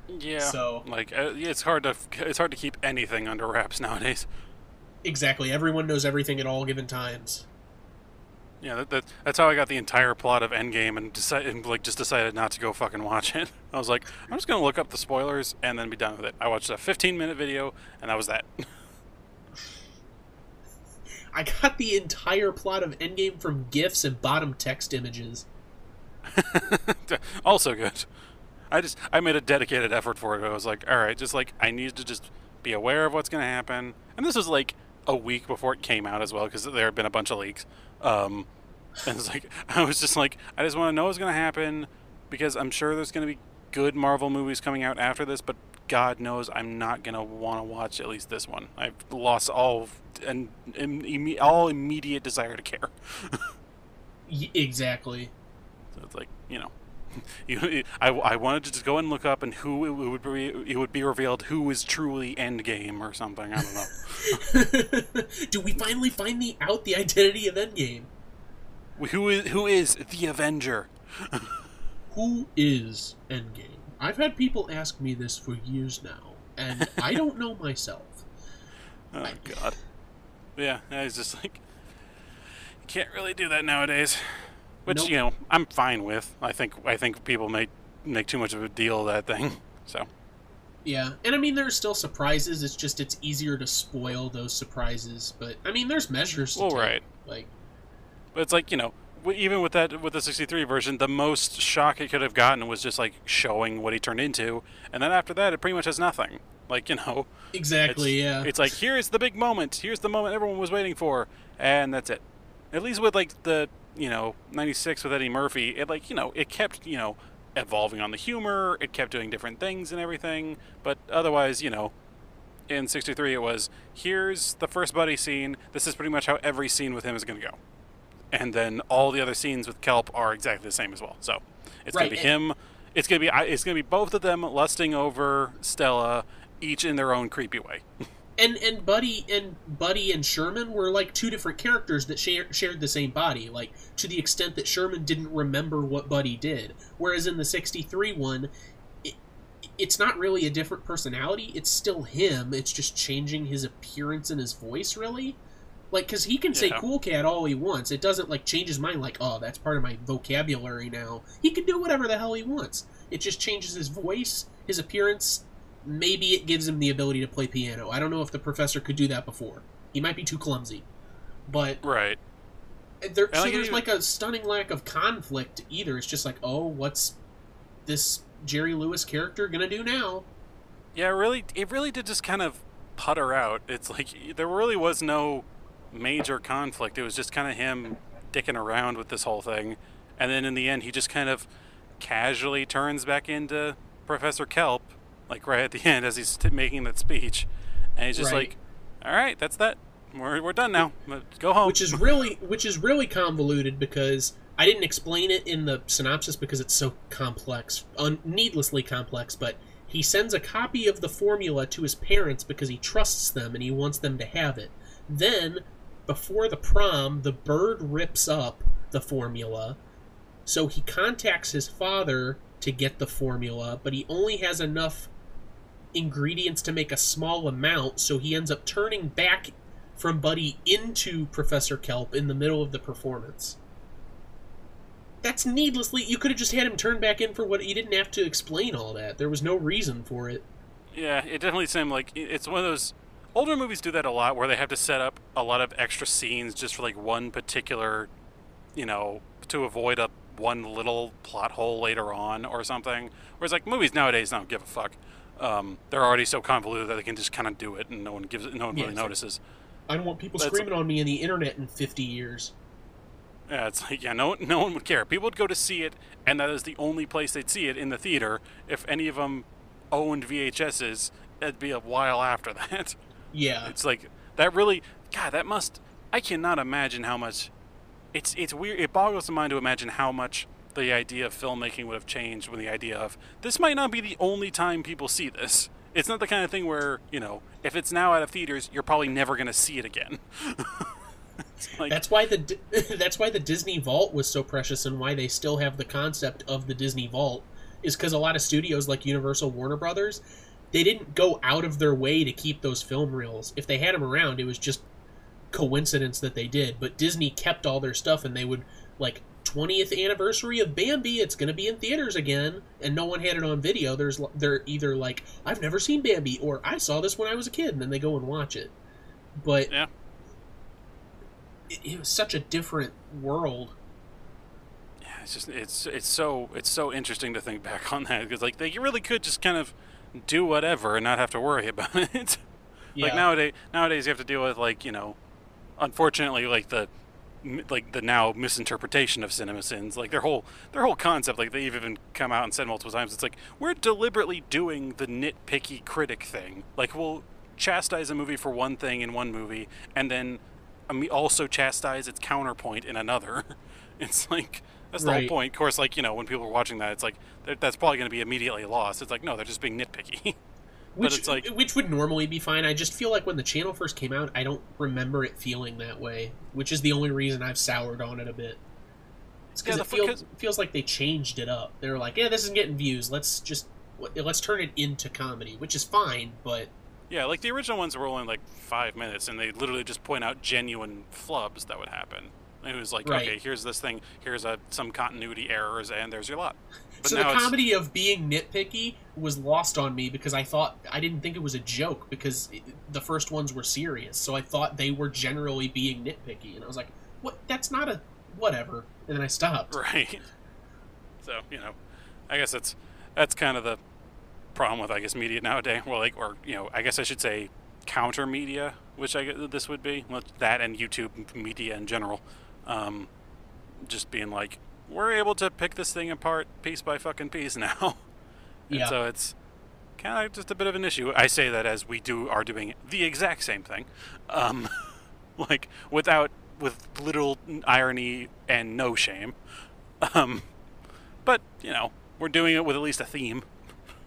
B: Yeah.
A: So,
B: like, it's hard to keep anything under wraps nowadays.
A: Exactly. Everyone knows everything at all given times.
B: Yeah, that's how I got the entire plot of Endgame and just decided not to go fucking watch it. I was like, I'm just gonna look up the spoilers and then be done with it. I watched a 15-minute video and that was that.
A: I got the entire plot of Endgame from GIFs and bottom text images.
B: Also good. I made a dedicated effort for it. I was like, all right, just like I need to just be aware of what's gonna happen. And this was like a week before it came out as well, because there had been a bunch of leaks. And it's like, I was just like, I just want to know what's going to happen, because I'm sure there's going to be good Marvel movies coming out after this, but God knows I'm not going to want to watch at least this one. I've lost all immediate desire to care.
A: Exactly.
B: So it's like, I wanted to just go and look up and it would be revealed who is truly Endgame or something. I don't know.
A: Do we finally find out the identity of Endgame?
B: Who is the Avenger?
A: Who is Endgame? I've had people ask me this for years now, and I don't know myself.
B: Oh, God. Yeah, it's just like, you can't really do that nowadays. Which,
A: Nope.
B: you know, I'm fine with. I think people make too much of a deal of that thing, so.
A: Yeah, and I mean, there's still surprises. It's just it's easier to spoil those surprises. But I mean, there's measures to take.
B: Right.
A: Like,
B: but it's like, you know, even with the 63 version, the most shock it could have gotten was just like showing what he turned into, and then after that, it pretty much has nothing. Like, you know.
A: Exactly.
B: It's like, here's the big moment. Here's the moment everyone was waiting for, and that's it. At least with like the, you know, 96 with Eddie Murphy, it, like, you know, it kept, you know, evolving on the humor, it kept doing different things and everything, but otherwise, you know, in 63 it was, here's the first buddy scene, this is pretty much how every scene with him is going to go. And then all the other scenes with Kelp are exactly the same as well. So, it's going to be him, it's going to be both of them lusting over Stella, each in their own creepy way.
A: And Buddy and Sherman were like two different characters that shared the same body, like to the extent that Sherman didn't remember what Buddy did. Whereas in the 63 one, it's not really a different personality. It's still him. It's just changing his appearance and his voice, really. Like, because he can say Cool Cat all he wants. It doesn't, like, change his mind, like, oh, that's part of my vocabulary now. He can do whatever the hell he wants. It just changes his voice, his appearance. Maybe it gives him the ability to play piano. I don't know if the professor could do that before. He might be too clumsy. But...
B: Right.
A: There's, like, a stunning lack of conflict, either. It's just like, oh, what's this Jerry Lewis character gonna do now?
B: Yeah, it really did just kind of putter out. It's like, there really was no major conflict. It was just kind of him dicking around with this whole thing, and then in the end he just kind of casually turns back into Professor Kelp, like right at the end as he's making that speech, and he's just like, all right, that's that, we're done now, let's go home.
A: Which is really convoluted, because I didn't explain it in the synopsis because it's so complex, needlessly complex, but he sends a copy of the formula to his parents because he trusts them and he wants them to have it. Then, before the prom, the bird rips up the formula, so he contacts his father to get the formula, but he only has enough ingredients to make a small amount, so he ends up turning back from Buddy into Professor Kelp in the middle of the performance. That's needlessly... You could have just had him turn back in for what... You didn't have to explain all that. There was no reason for it.
B: Yeah, it definitely seemed like... It's one of those... Older movies do that a lot, where they have to set up a lot of extra scenes just for, like, one particular, you know, to avoid one little plot hole later on or something. Whereas, like, movies nowadays don't give a fuck. They're already so convoluted that they can just kind of do it and no one really notices.
A: I don't want people screaming on me on the internet in 50 years.
B: Yeah, it's like, yeah, no one would care. People would go to see it, and that is the only place they'd see it, in the theater. If any of them owned VHSs, it'd be a while after that.
A: Yeah.
B: It's like, that really... God, that must... I cannot imagine how much... It's weird. It boggles the mind to imagine how much the idea of filmmaking would have changed when the idea of, this might not be the only time people see this. It's not the kind of thing where, you know, if it's now out of theaters, you're probably never going to see it again. Like,
A: that's why the Disney Vault was so precious, and why they still have the concept of the Disney Vault, is because a lot of studios like Universal, Warner Brothers, they didn't go out of their way to keep those film reels. If they had them around, it was just coincidence that they did. But Disney kept all their stuff, and they would, like, 20th anniversary of Bambi, it's going to be in theaters again, and no one had it on video. They're either like, I've never seen Bambi, or I saw this when I was a kid, and then they go and watch it. But
B: yeah.
A: It was such a different world.
B: Yeah, it's just it's so interesting to think back on that, because like they really could just kind of do whatever and not have to worry about it. Yeah. Like nowadays you have to deal with, like, you know, unfortunately, like the now misinterpretation of CinemaSins, like their whole concept, like they've even come out and said multiple times, it's like, we're deliberately doing the nitpicky critic thing. Like, we'll chastise a movie for one thing in one movie, and then also chastise its counterpoint in another. It's like, that's the whole point. Of course, like, you know, when people are watching that, it's like, that's probably going to be immediately lost. It's like, no, they're just being nitpicky.
A: Which,
B: but it's like,
A: which would normally be fine. I just feel like when the channel first came out, I don't remember it feeling that way, which is the only reason I've soured on it a bit. It's because it feels like they changed it up. They're like, yeah, this isn't getting views. Let's turn it into comedy, which is fine, but...
B: Yeah, like the original ones were only like 5 minutes, and they literally just point out genuine flubs that would happen. And it was like, okay, here's this thing, here's some continuity errors, and there's your lot. But
A: so the comedy of being nitpicky was lost on me because I didn't think it was a joke because the first ones were serious. So I thought they were generally being nitpicky, and I was like, "What? That's not a whatever." And then I stopped.
B: Right. So I guess that's kind of the problem with, I guess, media nowadays. Well, I guess I should say counter media, which I guess this would be that and YouTube media in general. Just being like, we're able to pick this thing apart piece by fucking piece now. And so it's kind of just a bit of an issue. I say that as we are doing the exact same thing, like with little irony and no shame. But we're doing it with at least a theme.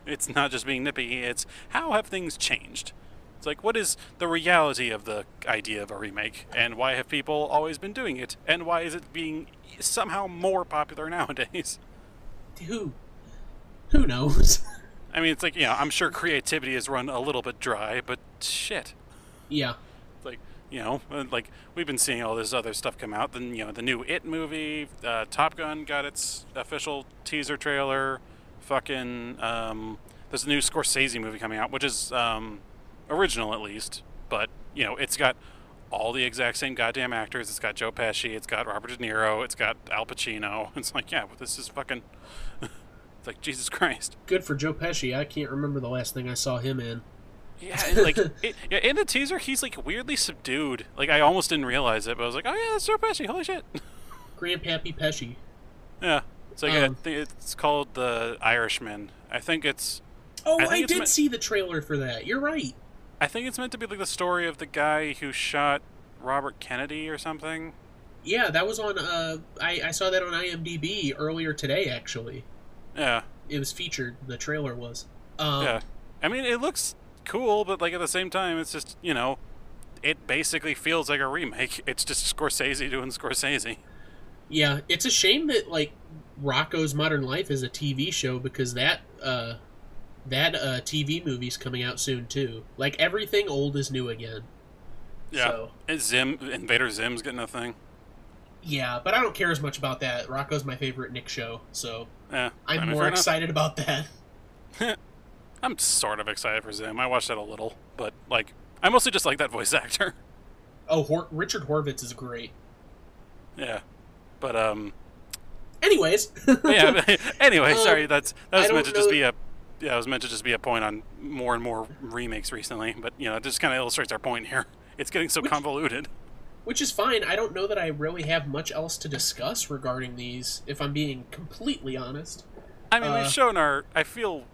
B: It's not just being nippy. It's how have things changed. It's like, what is the reality of the idea of a remake, and why have people always been doing it, and why is it being somehow more popular nowadays?
A: Who knows?
B: I mean, it's like, I'm sure creativity has run a little bit dry, but shit.
A: Yeah.
B: It's like, like we've been seeing all this other stuff come out. Then, the new It movie, Top Gun got its official teaser trailer. Fucking, there's a new Scorsese movie coming out, which is, original at least, but it's got all the exact same goddamn actors. It's got Joe Pesci, it's got Robert De Niro, it's got Al Pacino. It's like, yeah, but this is fucking it's like, Jesus Christ.
A: Good for Joe Pesci. I can't remember the last thing I saw him in.
B: Yeah, and like in the teaser he's like weirdly subdued. Like, I almost didn't realize it, but I was like, oh yeah, that's Joe Pesci, holy shit.
A: Grandpappy Pesci.
B: Yeah. It's like, I think it's called The Irishman. I think it's...
A: Oh, I did see the trailer for that. You're right.
B: I think it's meant to be like the story of the guy who shot Robert Kennedy or something.
A: Yeah, that was on, I saw that on IMDb earlier today, actually.
B: Yeah.
A: It was featured, the trailer was.
B: Yeah. I mean, it looks cool, but like at the same time, it's just, it basically feels like a remake. It's just Scorsese doing Scorsese.
A: Yeah, it's a shame that, like, Rocko's Modern Life is a TV show, because that TV movie's coming out soon too. Like, everything old is new again.
B: Yeah.
A: So.
B: And Invader Zim's getting a thing.
A: Yeah, but I don't care as much about that. Rocko's my favorite Nick show, so
B: yeah,
A: I'm more excited about that.
B: I'm sort of excited for Zim. I watched that a little, but like, I mostly just like that voice actor.
A: Oh, Richard Horvitz is great.
B: Yeah, but
A: Anyways.
B: Yeah. Anyway, sorry. That was meant to just be a. Yeah, it was meant to just be a point on more and more remakes recently, but it just kind of illustrates our point here. It's getting so convoluted.
A: Which is fine. I don't know that I really have much else to discuss regarding these, if I'm being completely honest.
B: I mean, we've shown I feel,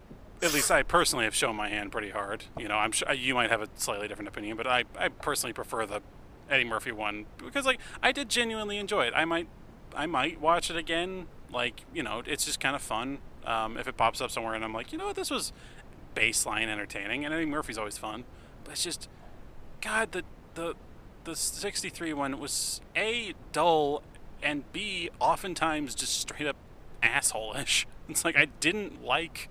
B: at least I personally have shown my hand pretty hard. I'm sure you might have a slightly different opinion, but I personally prefer the Eddie Murphy one because, like, I did genuinely enjoy it. I might watch it again. Like, it's just kind of fun. If it pops up somewhere and I'm like, what, this was baseline entertaining, and Eddie Murphy's always fun. But it's just, God, the 63 one was A, dull, and B, oftentimes just straight up asshole-ish. It's like, I didn't like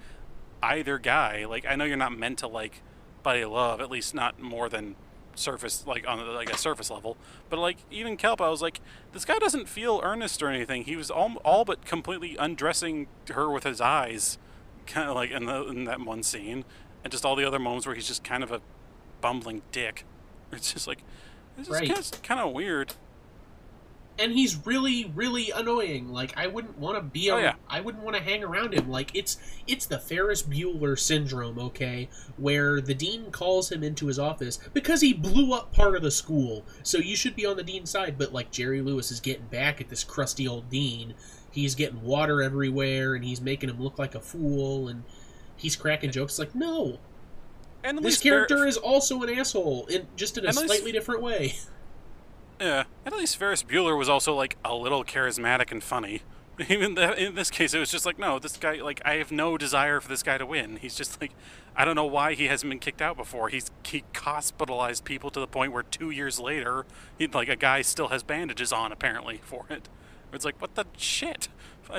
B: either guy. Like, I know you're not meant to like Buddy Love, at least not more than surface, like on like a surface level, but like even Kelp, I was like, this guy doesn't feel earnest or anything. He was all but completely undressing her with his eyes, kind of like in that one scene, and just all the other moments where he's just kind of a bumbling dick. It's just like, it's just kind of weird.
A: And he's really, really annoying. Like, I wouldn't want to be I wouldn't want to hang around him. Like, it's the Ferris Bueller syndrome, okay? Where the dean calls him into his office because he blew up part of the school. So you should be on the dean's side, but, like, Jerry Lewis is getting back at this crusty old dean. He's getting water everywhere, and he's making him look like a fool, and he's cracking jokes. It's like, no. And this character is also an asshole, just in a slightly different way.
B: Yeah, at least Ferris Bueller was also, like, a little charismatic and funny. Even in this case, it was just like, no, this guy, like, I have no desire for this guy to win. He's just like, I don't know why he hasn't been kicked out before. He hospitalized people to the point where 2 years later, like, a guy still has bandages on, apparently, for it. It's like, what the shit?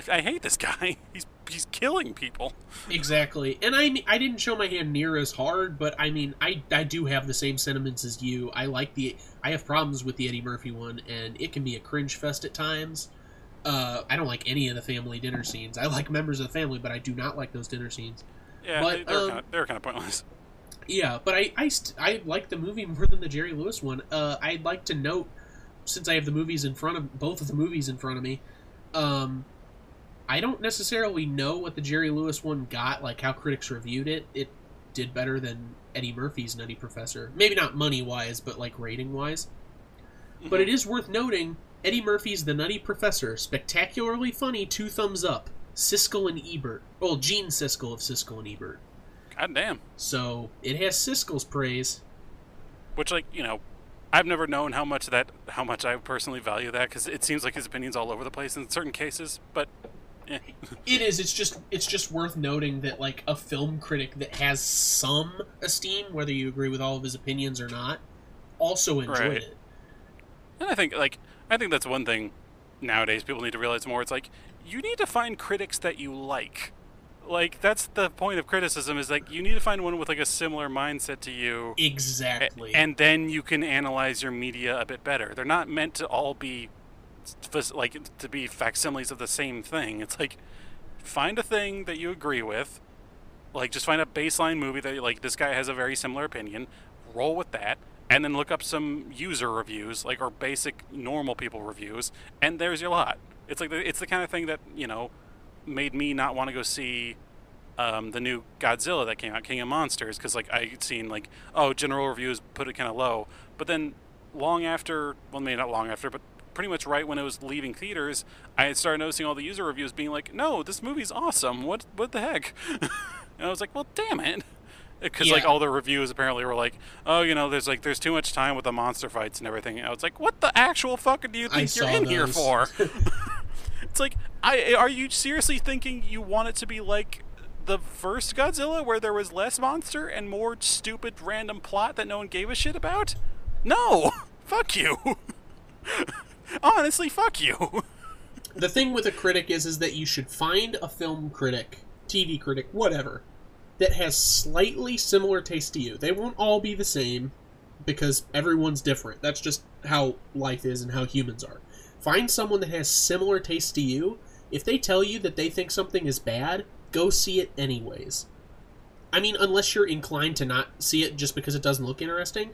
B: I hate this guy. He's killing people.
A: Exactly. And I didn't show my hand near as hard, but I mean, I do have the same sentiments as you. I have problems with the Eddie Murphy one, and it can be a cringe fest at times. I don't like any of the family dinner scenes. I like members of the family, but I do not like those dinner scenes.
B: Yeah, but, they're kind of pointless.
A: Yeah, but I like the movie more than the Jerry Lewis one. I'd like to note, since I have the movies both of the movies in front of me, I don't necessarily know what the Jerry Lewis one got, like how critics reviewed it. It did better than Eddie Murphy's Nutty Professor. Maybe not money-wise, but like rating-wise. Mm-hmm. But it is worth noting, Eddie Murphy's The Nutty Professor, spectacularly funny, 2 thumbs up. Siskel and Ebert. Well, Gene Siskel of Siskel and Ebert.
B: God damn.
A: So, it has Siskel's praise.
B: Which, like, you know, I've never known how much I personally value that, because it seems like his opinion's all over the place in certain cases, but... Eh.
A: It is. It's just worth noting that, like, a film critic that has some esteem, whether you agree with all of his opinions or not, also enjoyed it.
B: And I think that's one thing nowadays people need to realize more. It's like, you need to find critics that you like. Like, that's the point of criticism, is like, you need to find one with like a similar mindset to you.
A: Exactly.
B: And then you can analyze your media a bit better. They're not meant to all be like to be facsimiles of the same thing. It's like, find a thing that you agree with. Like, just find a baseline movie that, like, this guy has a very similar opinion. Roll with that. And then look up some user reviews, like, or basic normal people reviews, and there's your lot. It's like it's the kind of thing that, you know, made me not want to go see the new Godzilla that came out, King of Monsters, because, like, I'd seen, like, oh, general reviews put it kind of low. But then long after, well, maybe not long after, but pretty much right when it was leaving theaters, I had started noticing all the user reviews being like, no, this movie's awesome. What the heck? And I was like, well, damn it. Because, like, all the reviews apparently were like, oh, you know, there's too much time with the monster fights and everything. And I was like, what the actual fuck do you think you're in here for? It's like, are you seriously thinking you want it to be like the first Godzilla, where there was less monster and more stupid random plot that no one gave a shit about? No! Fuck you! Honestly, fuck you!
A: The thing with a critic is that you should find a film critic, TV critic, whatever, that has slightly similar taste to you. They won't all be the same, because everyone's different. That's just how life is and how humans are. Find someone that has similar taste to you. If they tell you that they think something is bad, go see it anyways. I mean, unless you're inclined to not see it just because it doesn't look interesting,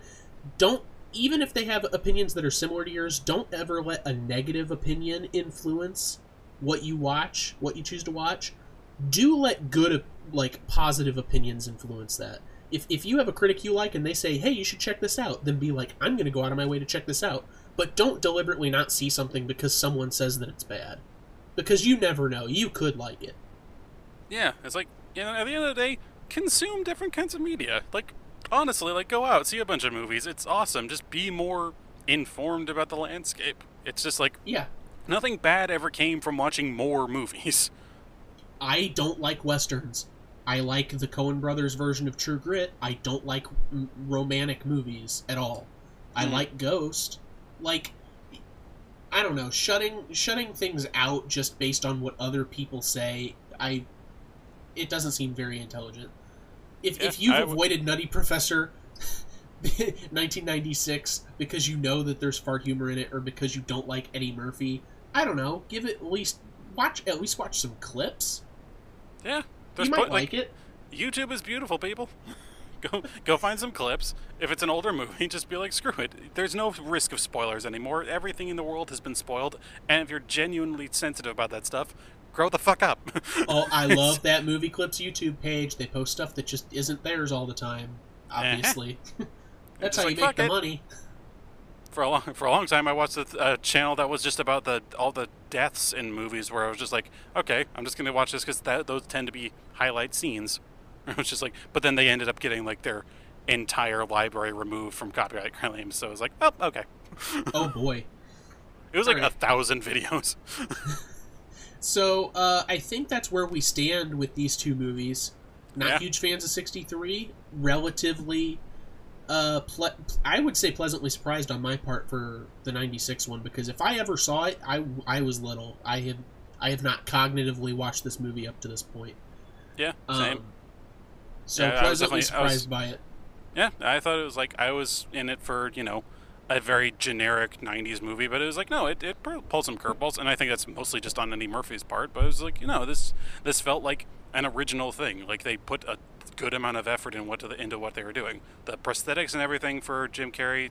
A: even if they have opinions that are similar to yours, don't ever let a negative opinion influence what you watch, what you choose to watch. Do let good, like, positive opinions influence that. If you have a critic you like and they say, hey, you should check this out, then be like, I'm going to go out of my way to check this out. But don't deliberately not see something because someone says that it's bad. Because you never know. You could like it.
B: Yeah, it's like, you know, at the end of the day, consume different kinds of media. Like, honestly, like, go out, see a bunch of movies. It's awesome. Just be more informed about the landscape. It's just like,
A: yeah,
B: nothing bad ever came from watching more movies.
A: I don't like Westerns. I like the Coen Brothers version of True Grit. I don't like romantic movies at all. I like Ghost. Like, I don't know, shutting things out just based on what other people say, it doesn't seem very intelligent. If you've avoided Nutty Professor 1996 because you know that there's fart humor in it, or because you don't like Eddie Murphy, I don't know, give it watch some clips.
B: Yeah,
A: you might like it.
B: YouTube is beautiful, people. Go find some clips. If it's an older movie, just be like, screw it. There's no risk of spoilers anymore. Everything in the world has been spoiled, and if you're genuinely sensitive about that stuff, grow the fuck up.
A: Oh, I love that Movie Clips YouTube page. They post stuff that just isn't theirs all the time, obviously. That's how you make the money.
B: For a long time, I watched a channel that was just about all the deaths in movies, where I was just like, okay, I'm just going to watch this because those tend to be highlight scenes. It was just like, but then they ended up getting, like, their entire library removed from copyright claims, so I was like, oh, okay.
A: Oh, boy.
B: It was like 1,000 videos.
A: So, I think that's where we stand with these two movies. Not huge fans of 63. Relatively, I would say pleasantly surprised on my part for the 96 one, because if I ever saw it, I was little. I have not cognitively watched this movie up to this point.
B: Yeah, same.
A: So yeah, pleasantly surprised by it.
B: Yeah, I thought it was like I was in it for, you know, a very generic 90s movie, but it was like, no, it pulled some curveballs, and I think that's mostly just on Eddie Murphy's part, but it was like, you know, this felt like an original thing. Like, they put a good amount of effort into what they were doing. The prosthetics and everything for Jim Carrey?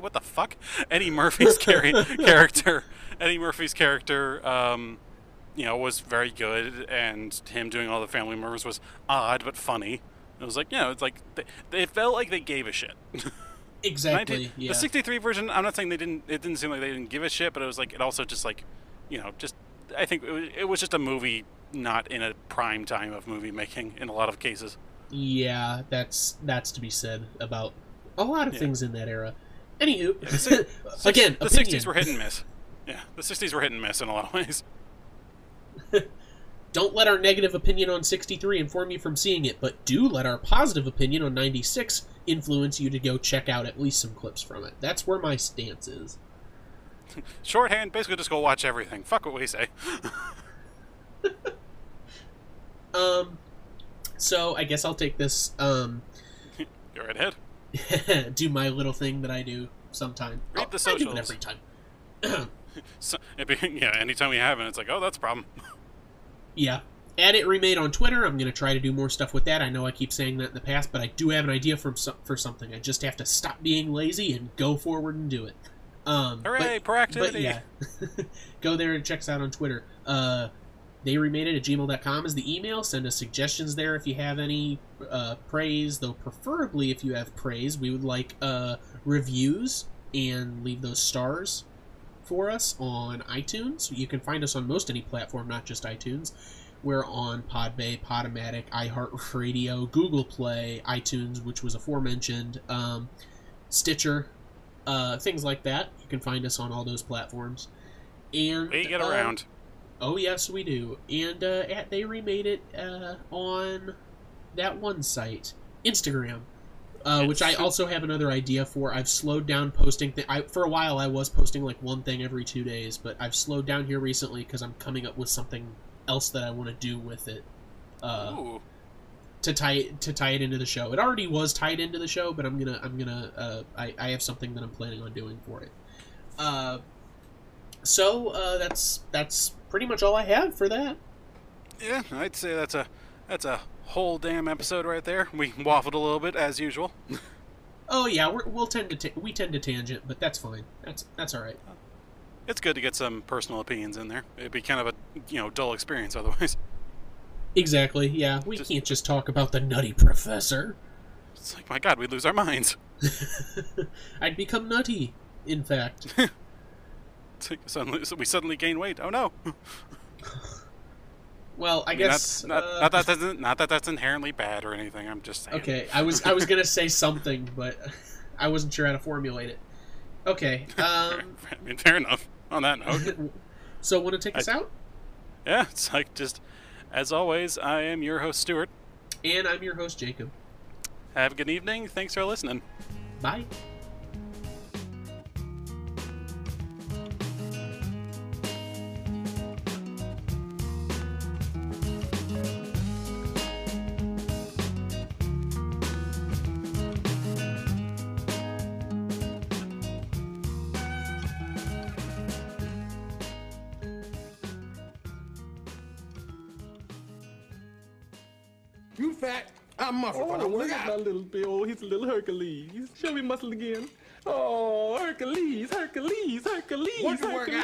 B: What the fuck? Eddie Murphy's character. Eddie Murphy's character, you know, was very good, and him doing all the family members was odd but funny. It was like, you know, it's like, they felt like they gave a shit.
A: Exactly. Yeah.
B: The 63 version, I'm not saying it didn't seem like they didn't give a shit, but it was like, it also just like, you know, just, I think it was just a movie not in a prime time of movie making in a lot of cases.
A: Yeah, that's to be said about a lot of things in that era. Anywho,
B: again, the 60s were hit and miss. Yeah, the 60s were hit and miss in a lot of ways.
A: Don't let our negative opinion on 63 inform you from seeing it, but do let our positive opinion on 96 influence you to go check out at least some clips from it. That's where my stance is.
B: Shorthand, basically just go watch everything. Fuck what we say.
A: So I guess I'll take this,
B: Go right ahead.
A: do my little thing that I do sometime.
B: Read the socials.
A: I do it every time.
B: Yeah, anytime we have it, it's like, oh, that's a problem.
A: Yeah. At It Remade on Twitter. I'm going to try to do more stuff with that. I know I keep saying that in the past, but I do have an idea for something. I just have to stop being lazy and go forward and do it.
B: Hooray, proactivity!
A: But yeah, go there and check us out on Twitter. Theyremadeit@gmail.com is the email. Send us suggestions there if you have any praise, though preferably if you have praise. We would like reviews, and leave those stars for us on iTunes. You can find us on most any platform, not just iTunes. We're on Podbay, Podomatic, iHeartRadio, Google Play, iTunes, which was aforementioned, Stitcher, things like that. You can find us on all those platforms. And
B: we get around.
A: Oh, yes, we do. And at They Remade It on that one site, Instagram, which I also have another idea for. I've slowed down posting. For a while, I was posting like one thing every 2 days, but I've slowed down here recently because I'm coming up with something else that I want to do with it. To tie it into the show. It already was tied into the show, but I have something that I'm planning on doing for it. So that's pretty much all I have for that.
B: Yeah, I'd say that's a whole damn episode right there. We waffled a little bit as usual.
A: Oh yeah, we tend to tangent, but that's fine. That's all right.
B: It's good to get some personal opinions in there. It'd be kind of a dull experience otherwise.
A: Exactly. Yeah, we can't just talk about the Nutty Professor.
B: It's like, my God, we'd lose our minds.
A: I'd become nutty, in fact.
B: We suddenly gain weight. Oh no.
A: Well, I guess
B: not that that's inherently bad or anything. I'm just saying.
A: Okay, I was gonna say something, but I wasn't sure how to formulate it. Okay.
B: I mean, fair enough. On that note.
A: So, want to take us out?
B: Yeah, it's like just as always. I am your host Stuart,
A: and I'm your host Jacob.
B: Have a good evening. Thanks for listening.
A: Bye.
C: You fat, I'm muscle.
D: Oh, look at my little Bill. He's a little Hercules. Show me muscle again. Oh, Hercules, Hercules, Hercules,
C: What's the
D: Hercules.